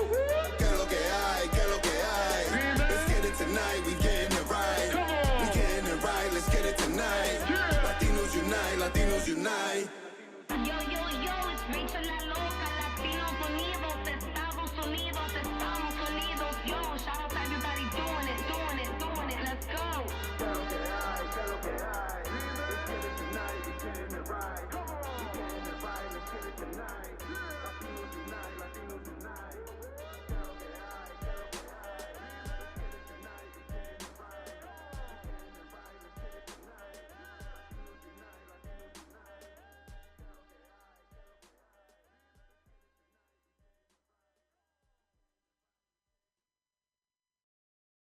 S2: Que lo que hay, que lo que hay. Let's get it tonight, we getting it right. We getting it right, let's get it tonight. Latinos unite, Latinos unite.
S11: Yo, yo, yo, it's Rachel la Loca, Latinos Unidos, Estados Unidos, Estados Unidos. Yo, shout out to everybody doing it, doing it, doing it. Let's go.
S10: Que lo que hay, que lo que hay. Let's get it tonight, we getting it right. We getting it right, let's get it tonight.